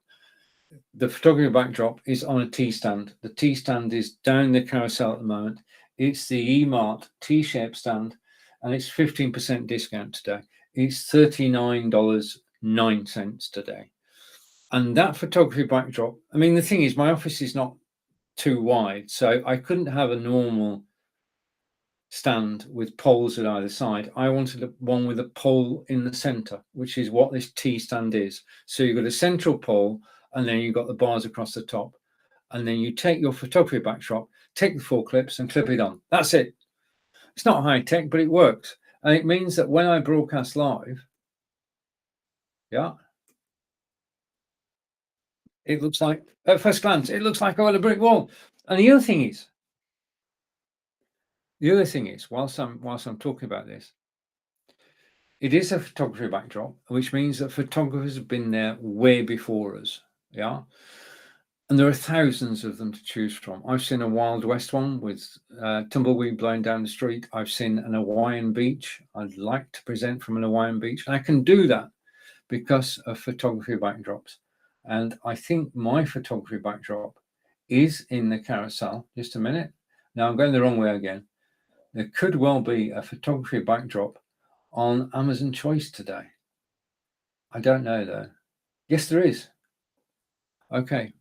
The photography backdrop is on a T-stand. The T-stand is down the carousel at the moment. It's the eMart T-shaped stand, and it's 15% discount today. It's $39.09 today. And that photography backdrop, I mean, the thing is, my office is not too wide, so I couldn't have a normal stand with poles at either side. I wanted one with a pole in the center, which is what this T stand is. So you've got a central pole, and then you've got the bars across the top, and then you take your photography backdrop, take the 4 clips and clip it on. That's it. It's not high tech, but it works. And it means that when I broadcast live, yeah, it looks like, at first glance, it looks like I got a brick wall. And the other thing is, whilst I'm talking about this, it is a photography backdrop, which means that photographers have been there way before us. Yeah. And there are thousands of them to choose from. I've seen a Wild West one with tumbleweed blowing down the street. I've seen an Hawaiian beach. I'd like to present from an Hawaiian beach. And I can do that because of photography backdrops. And I think my photography backdrop is in the carousel. Just a minute. Now I'm going the wrong way again. There could well be a photography backdrop on Amazon Choice today. I don't know though. Yes, there is. Okay.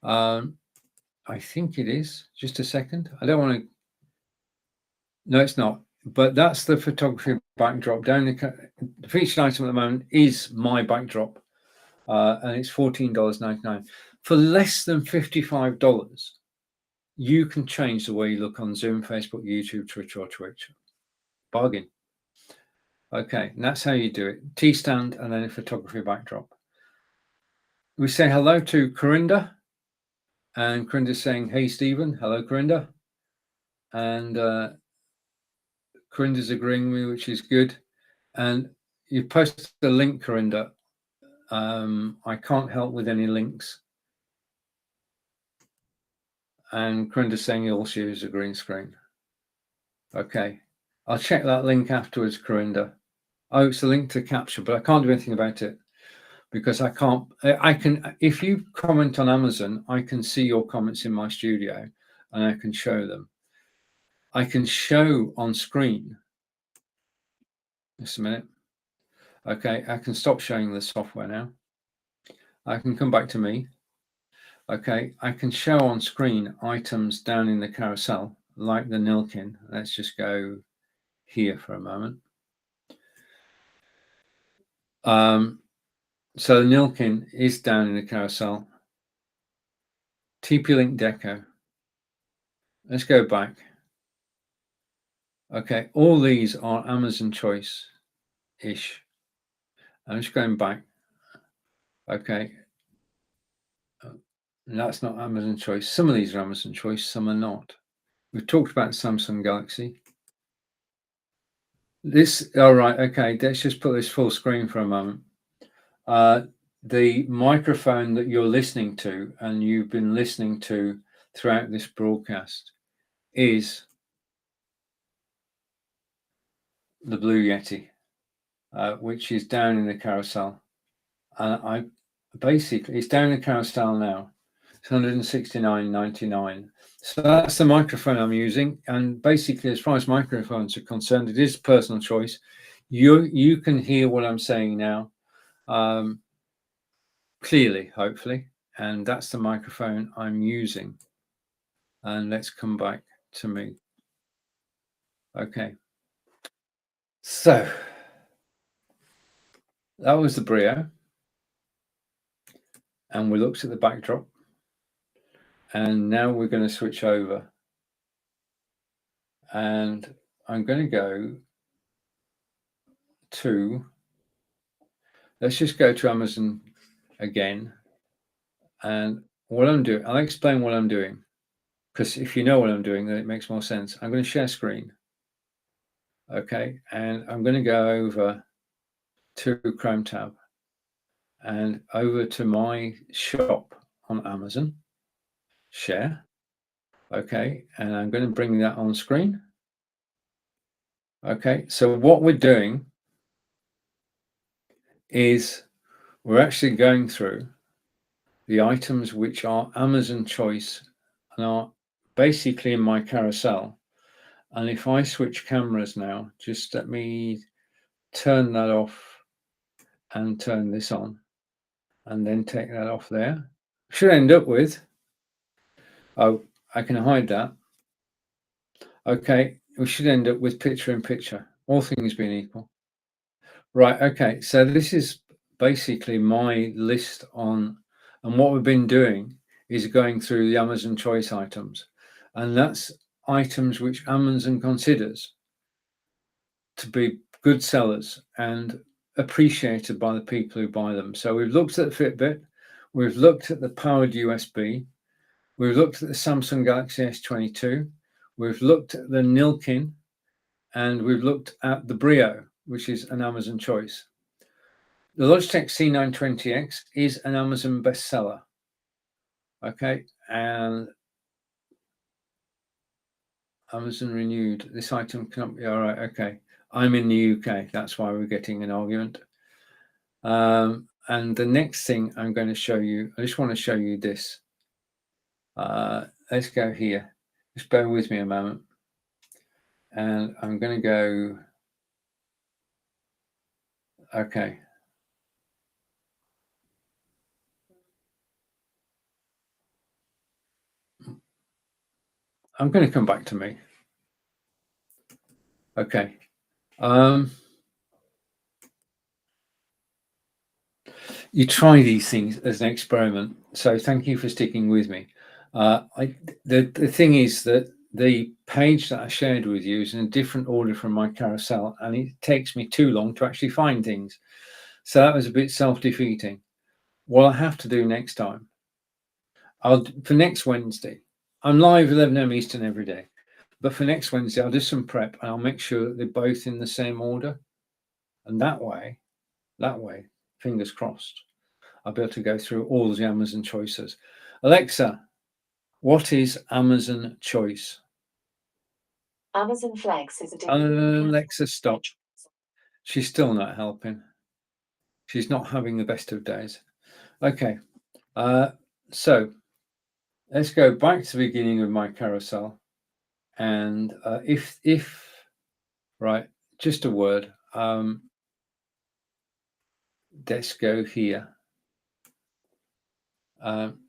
I think it is. Just a second. I don't want to. No, it's not. But that's the photography backdrop. Down the featured item at the moment is my backdrop, and it's $14.99. For less than $55, you can change the way you look on Zoom, Facebook, YouTube, Twitter, or Twitch. Bargain. Okay, and that's how you do it. T-stand and then a photography backdrop. We say hello to Corinda, and Corinda's saying, "Hey, Stephen." Hello, Corinda. And Corinda's agreeing with me, which is good. And you posted the link, Corinda. I can't help with any links. And Corinda's saying you'll also use a green screen. Okay. I'll check that link afterwards, Corinda. Oh, it's a link to capture, but I can't do anything about it because I can't. I can, if you comment on Amazon, I can see your comments in my studio and I can show them. I can show on screen. Just a minute. Okay, I can stop showing the software now. I can come back to me. Okay, I can show on screen items down in the carousel, like the Nilkin. Let's just go here for a moment. So the Nilkin is down in the carousel. TP-Link Deco. Let's go back. Okay, all these are Amazon Choice-ish. I'm just going back. Okay. And that's not Amazon Choice. Some of these are Amazon Choice, some are not. We've talked about Samsung Galaxy. This, all right, okay, let's just put this full screen for a moment. The microphone that you're listening to and you've been listening to throughout this broadcast is the Blue Yeti, which is down in the carousel. And it's down in the carousel now. It's $169.99. So that's the microphone I'm using. And basically, as far as microphones are concerned, it is personal choice. You can hear what I'm saying now clearly, hopefully. And that's the microphone I'm using. And let's come back to me. Okay. So that was the Brio. And we looked at the backdrop. And now we're going to switch over. And I'm going to go to, let's just go to Amazon again. And what I'm doing, I'll explain what I'm doing. Because if you know what I'm doing, then it makes more sense. I'm going to share screen. Okay. And I'm going to go over to Chrome tab and over to my shop on Amazon. Share. Okay. And I'm going to bring that on screen. Okay. So what we're doing is we're actually going through the items which are Amazon Choice and are basically in my carousel. And if I switch cameras now, just let me turn that off and turn this on, and then take that off there. Should end up with, oh, I can hide that. Okay, we should end up with picture in picture, all things being equal. Right, okay, so this is basically my list on, and what we've been doing is going through the Amazon choice items, and that's items which Amazon considers to be good sellers and appreciated by the people who buy them. So we've looked at the Fitbit, we've looked at the powered USB, we've looked at the Samsung Galaxy S22, we've looked at the Nilkin, and we've looked at the Brio, which is an Amazon choice. The Logitech C920X is an Amazon bestseller. Okay, and Amazon renewed. This item cannot be all right. Okay, I'm in the UK. That's why we're getting an argument. And the next thing I'm going to show you, I just want to show you this. Let's go here. Just bear with me a moment. And I'm going to go, okay. I'm going to come back to me. Okay. You try these things as an experiment. So thank you for sticking with me. The thing is that the page that I shared with you is in a different order from my carousel, and it takes me too long to actually find things. So that was a bit self-defeating. What I have to do next time, for next Wednesday, I'm live 11 a.m. Eastern every day. But for next Wednesday, I'll do some prep and I'll make sure that they're both in the same order. And that way, fingers crossed, I'll be able to go through all the Amazon choices. Alexa, what is Amazon choice? Amazon Flex is a Alexa, stop. She's still not helping. She's not having the best of days. Okay, so let's go back to the beginning of my carousel. And if right, just a word. Let's go here.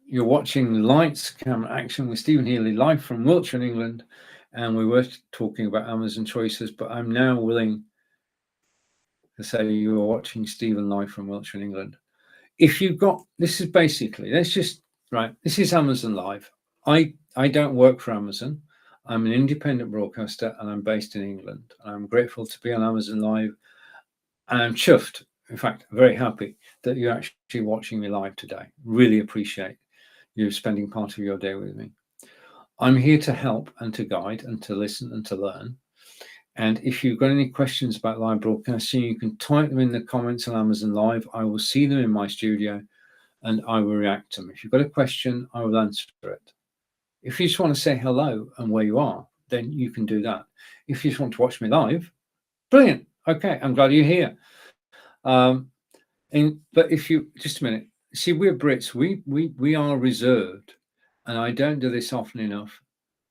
You're watching Lights, Camera, Action with Stephen Healy live from Wiltshire in England, and we were talking about Amazon choices, but I'm now willing to say you are watching Stephen live from Wiltshire in England. If you've got, this is basically, this is Amazon Live. I don't work for Amazon. I'm an independent broadcaster and I'm based in England. I'm grateful to be on Amazon Live, and I'm chuffed, in fact, very happy that you're actually watching me live today. Really appreciate you spending part of your day with me. I'm here to help and to guide and to listen and to learn. And if you've got any questions about live broadcasting, you can type them in the comments on Amazon Live. I will see them in my studio and I will react to them. If you've got a question, I will answer it. If you just want to say hello and where you are, then you can do that. If you just want to watch me live, brilliant. Okay, I'm glad you're here. But if you, just a minute, see, we're Brits, we are reserved, and I don't do this often enough.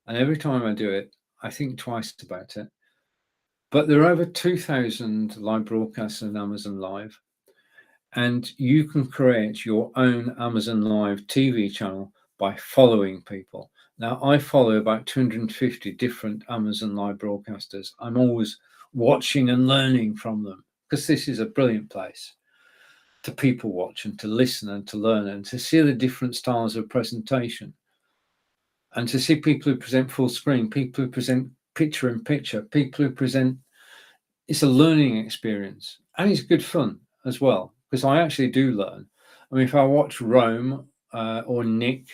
And every time I do it, I think twice about it. But there are over 2,000 live broadcasts on Amazon Live, and you can create your own Amazon Live TV channel by following people. Now, I follow about 250 different Amazon Live broadcasters. I'm always watching and learning from them because this is a brilliant place to people watch and to listen and to learn and to see the different styles of presentation and to see people who present full screen, people who present picture in picture, people who present. It's a learning experience and it's good fun as well, because I actually do learn. I mean, if I watch Rome or Nick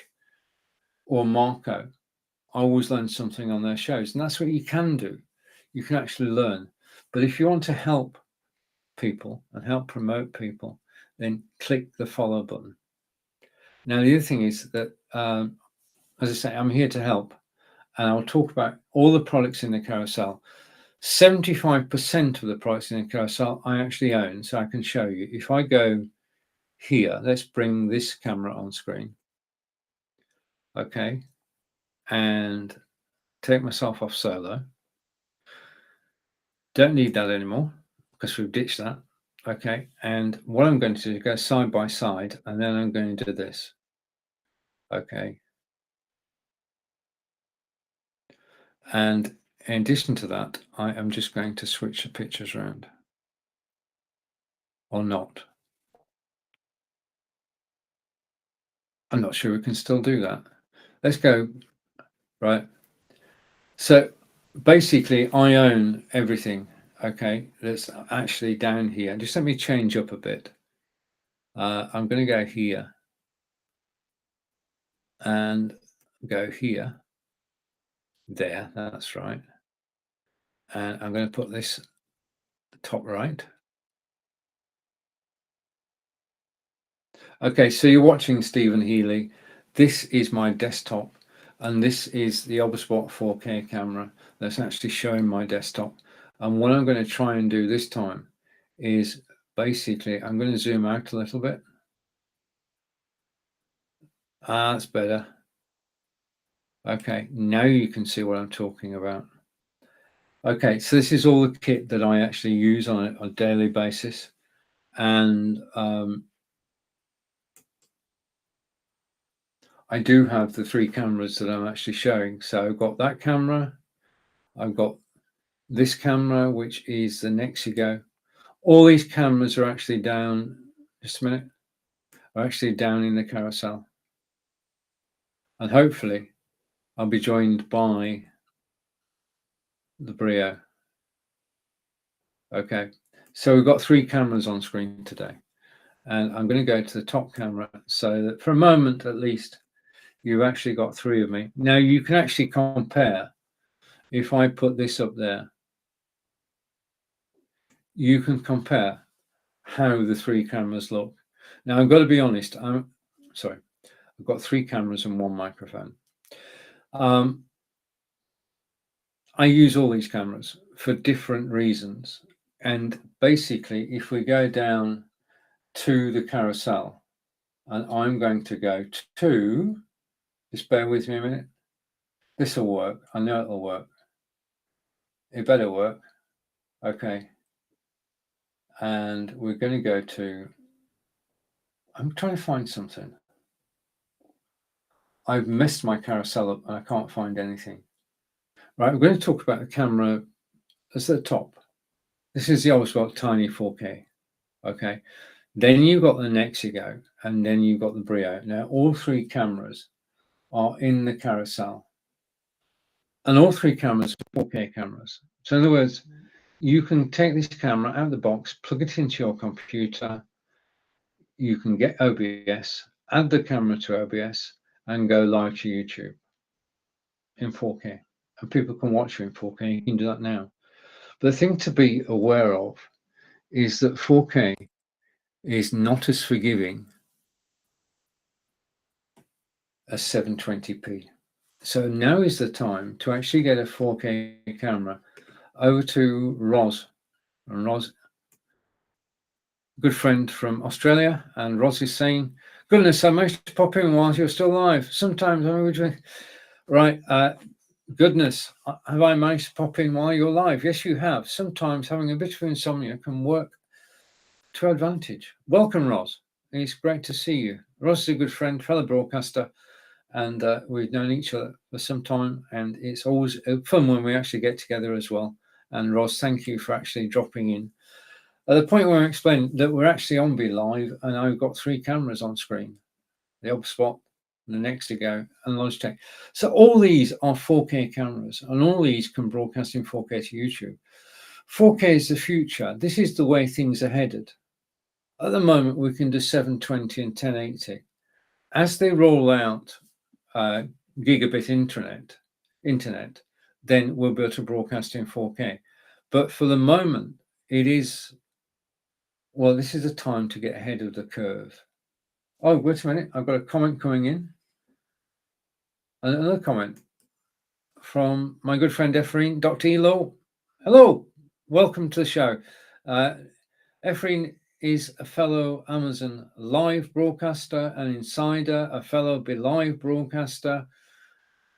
or Marco, I always learn something on their shows, and that's what you can do. You can actually learn. But if you want to help people and help promote people, then click the follow button. Now, the other thing is that, as I say, I'm here to help, and I'll talk about all the products in the carousel. 75% of the products in the carousel I actually own, so I can show you. If I go here, let's bring this camera on screen. Okay, and take myself off solo. Don't need that anymore because we've ditched that. Okay, and what I'm going to do is go side by side, and then I'm going to do this. Okay, and in addition to that, I am just going to switch the pictures around, or not. I'm not sure we can still do that. Let's go, right? So basically, I own everything, okay, that's actually down here. Just let me change up a bit. I'm going to go here and go here. There, that's right. And I'm going to put this top right. Okay, so you're watching Stephen Healy. This is my desktop, and this is the Obspot 4K camera that's actually showing my desktop. And what I'm going to try and do this time is basically, I'm going to zoom out a little bit. That's better. Okay, now you can see what I'm talking about. Okay, so this is all the kit that I actually use on a daily basis. And I do have the 3 cameras that I'm actually showing. So I've got that camera, I've got this camera, which is the Nexigo. All these cameras are actually down, just a minute, are actually down in the carousel. And hopefully I'll be joined by the Brio. Okay, so we've got 3 cameras on screen today. And I'm going to go to the top camera so that for a moment, at least, you've actually got 3 of me. Now you can actually compare. If I put this up there, you can compare how the 3 cameras look. Now I've got to be honest, I've got 3 cameras and 1 microphone. I use all these cameras for different reasons. And basically, if we go down to the carousel, and I'm going to go to, just bear with me a minute. This will work. I know it'll work. It better work. Okay. And we're going to go to, I'm trying to find something. I've messed my carousel up and I can't find anything. Right, we're going to talk about the camera that's at the top. This is the Obspot Tiny 4K. Okay. Then you've got the Nexigo, and then you've got the Brio. Now, all 3 cameras are in the carousel. And all 3 cameras are 4K cameras. So in other words, you can take this camera out of the box, plug it into your computer, you can get OBS, add the camera to OBS, and go live to YouTube in 4K. And people can watch you in 4K. You can do that now. But the thing to be aware of is that 4K is not as forgiving as 720p. So now is the time to actually get a 4K camera over to Roz. And Roz, good friend from Australia, and Roz is saying, goodness, I managed to pop in while you're still alive. Sometimes I would, right, goodness, have I managed to pop in while you're alive? Yes, you have. Sometimes having a bit of insomnia can work to advantage. Welcome, Roz. It's great to see you. Roz is a good friend, fellow broadcaster, and we've known each other for some time, and it's always fun when we actually get together as well. And Roz, thank you for actually dropping in. At the point where I explained that we're actually on Be Live, and I've got 3 cameras on screen, the Obspot, the Nexigo, and Logitech. So all these are 4K cameras, and all these can broadcast in 4K to YouTube. 4K is the future. This is the way things are headed. At the moment, we can do 720 and 1080. As they roll out gigabit internet, then we'll be able to broadcast in 4K. But for the moment, it is, well, this is the time to get ahead of the curve. Oh, wait a minute. I've got a comment coming in. Another comment from my good friend Efreen, Dr. Elo. Hello, welcome to the show. Efreen is a fellow Amazon live broadcaster, an insider, a fellow Be Live broadcaster,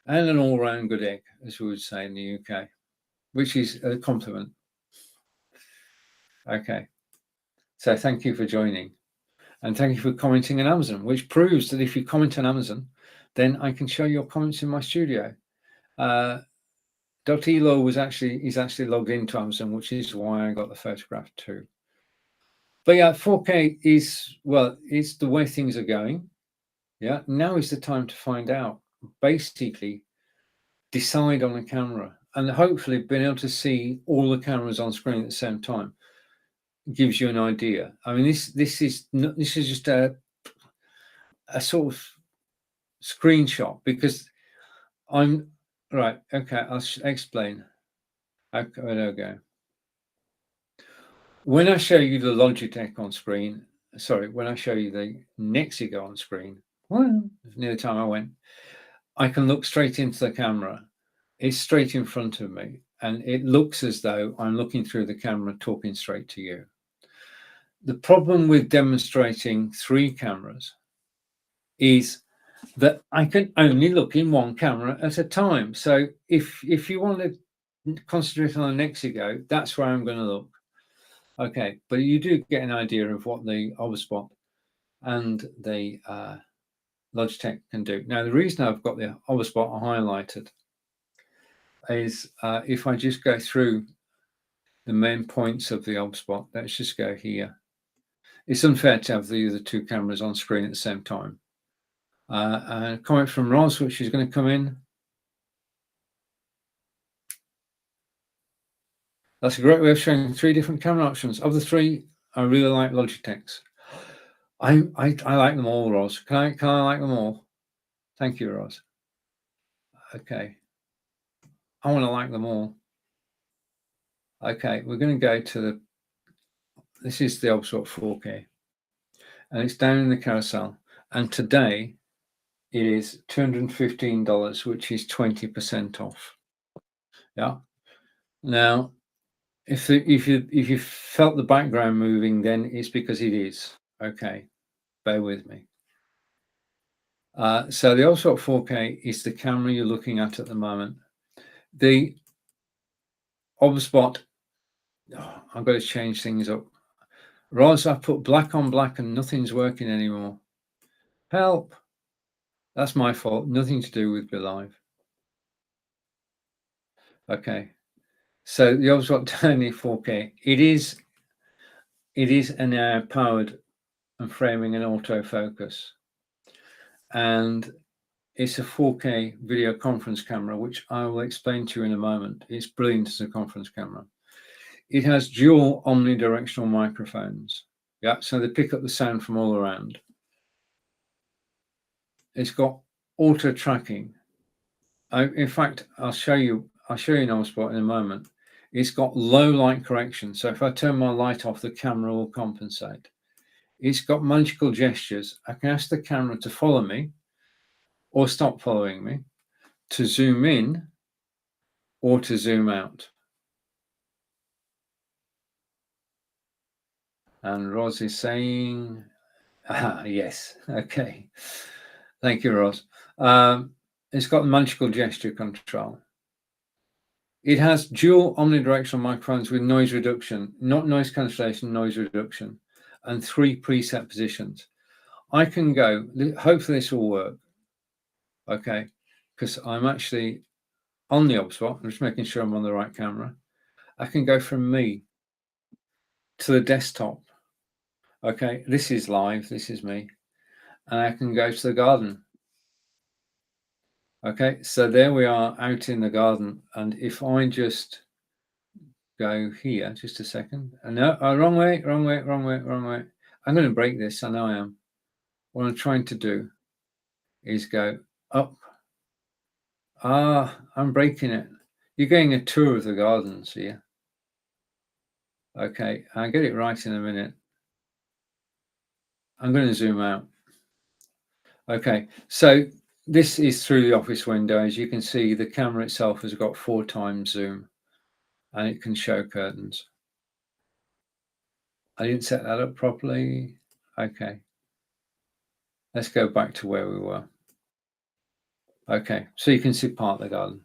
and an all-round good egg, as we would say in the UK, which is a compliment. Okay. So thank you for joining. And thank you for commenting on Amazon, which proves that if you comment on Amazon, then I can show your comments in my studio. Dr. Elo is actually logged into Amazon, which is why I got the photograph too. But yeah, 4K is, well, it's the way things are going. Yeah, now is the time to find out. Basically, decide on a camera, and hopefully being able to see all the cameras on screen at the same time gives you an idea. I mean, this is just a sort of screenshot, because I'm right. Okay, I'll explain. Okay, there we go. When I show you the Logitech on screen, sorry, when I show you the Nexigo on screen, well, near the time I went, I can look straight into the camera. It's straight in front of me, and it looks as though I'm looking through the camera, talking straight to you. The problem with demonstrating 3 cameras is that I can only look in one camera at a time. So if you want to concentrate on the Nexigo, that's where I'm going to look. Okay, but you do get an idea of what the Overspot and the Logitech can do. Now, the reason I've got the Overspot highlighted is if I just go through the main points of the Overspot, let's just go here. It's unfair to have the 2 cameras on screen at the same time. And a comment from Roz, which is going to come in. That's a great way of showing 3 different camera options. Of the 3, I really like Logitech's. I like them all, Roz. Can I like them all? Thank you, Roz. Okay. I want to like them all. Okay, we're going to go to this is the Overspot 4K. And it's down in the carousel. And today it is $215, which is 20% off. Yeah. Now, if you felt the background moving, then it's because it is. Okay, bear with me. So the Overspot 4K is the camera you're looking at the moment. The Overspot, I've got to change things up. Roz, I put black on black and nothing's working anymore. Help! That's my fault. Nothing to do with Be Live. Okay. So the Overspot Tiny 4K, it is an AI powered and framing and autofocus, and it's a 4K video conference camera, which I will explain to you in a moment. It's brilliant as a conference camera. It has dual omnidirectional microphones. Yeah, so they pick up the sound from all around. It's got auto tracking. In fact, I'll show you an Overspot in a moment. It's got low light correction. So if I turn my light off, the camera will compensate. It's got magical gestures. I can ask the camera to follow me or stop following me, to zoom in or to zoom out. And Roz is saying, yes, okay. Thank you, Roz. It's got magical gesture control. It has dual omnidirectional microphones with noise reduction, not noise cancellation, noise reduction, and 3 preset positions. I can go, hopefully this will work, okay, because I'm actually on the Overspot. I'm just making sure I'm on the right camera. I can go from me to the desktop. Okay, this is live, this is me. And I can go to the garden. Okay, so there we are out in the garden. And if I just go here, just a second. No, wrong way. I'm going to break this, I know I am. What I'm trying to do is go up. I'm breaking it. You're getting a tour of the gardens here. Okay, I'll get it right in a minute. I'm going to zoom out. Okay, so this is through the office window. As you can see, the camera itself has got 4 times zoom and it can show curtains. I didn't set that up properly. Okay, let's go back to where we were. Okay, so you can see part of the garden.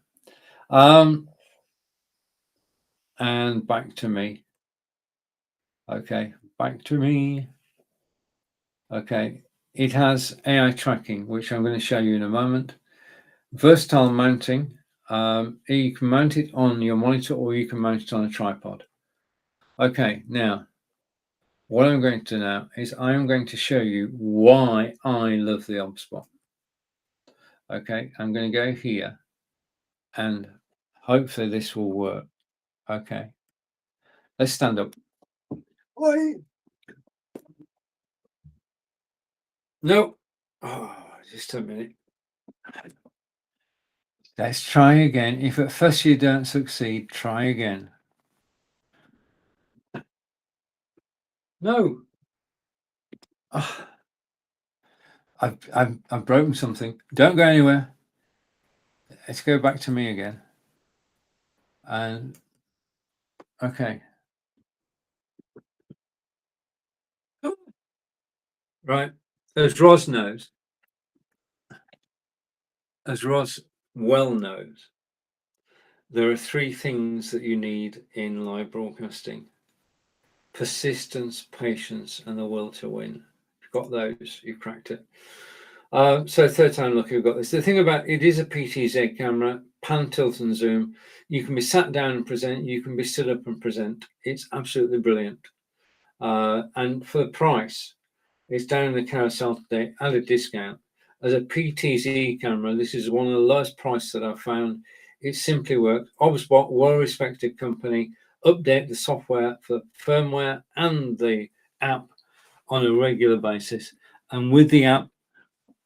And back to me. Okay, back to me. Okay, it has AI tracking, which I'm going to show you in a moment. Versatile mounting. You can mount it on your monitor or you can mount it on a tripod. Okay, now what I'm going to do now is I'm going to show you why I love the OBSBot. Okay, I'm going to go here and hopefully this will work. Okay, let's stand up. Wait. No. Oh, just a minute. Let's try again. If at first you don't succeed, try again. No. Oh, I've broken something. Don't go anywhere. Let's go back to me again. And okay. Right. As Roz knows, as Roz well knows, there are three things that you need in live broadcasting: persistence, patience, and the will to win. If you've got those, you've cracked it. So third time lucky we've got this. The thing about it is a PTZ camera, pan, tilt, and zoom. You can be sat down and present. You can be stood up and present. It's absolutely brilliant. And for the price, it's down in the carousel today at a discount. As a PTZ camera, this is one of the lowest prices that I've found. It simply works. OBSBot, well-respected company, update the software for firmware and the app on a regular basis. And with the app,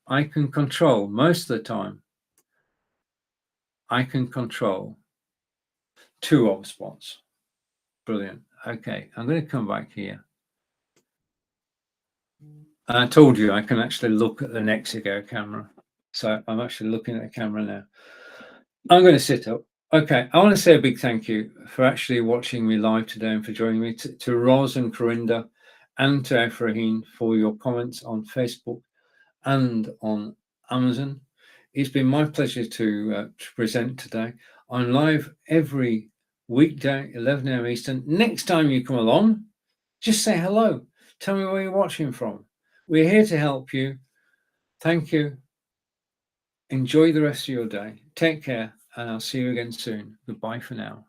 I can control most of the time. I can control 2 OBSBots. Brilliant. Okay, I'm going to come back here. And I told you I can actually look at the Nexigo camera. So I'm actually looking at the camera now. I'm going to sit up. Okay, I want to say a big thank you for actually watching me live today and for joining me, to Roz and Corinda and to Efrahin for your comments on Facebook and on Amazon. It's been my pleasure to present today. I'm live every weekday, 11 a.m. Eastern. Next time you come along, just say hello. Tell me where you're watching from. We're here to help you. Thank you. Enjoy the rest of your day. Take care, and I'll see you again soon. Goodbye for now.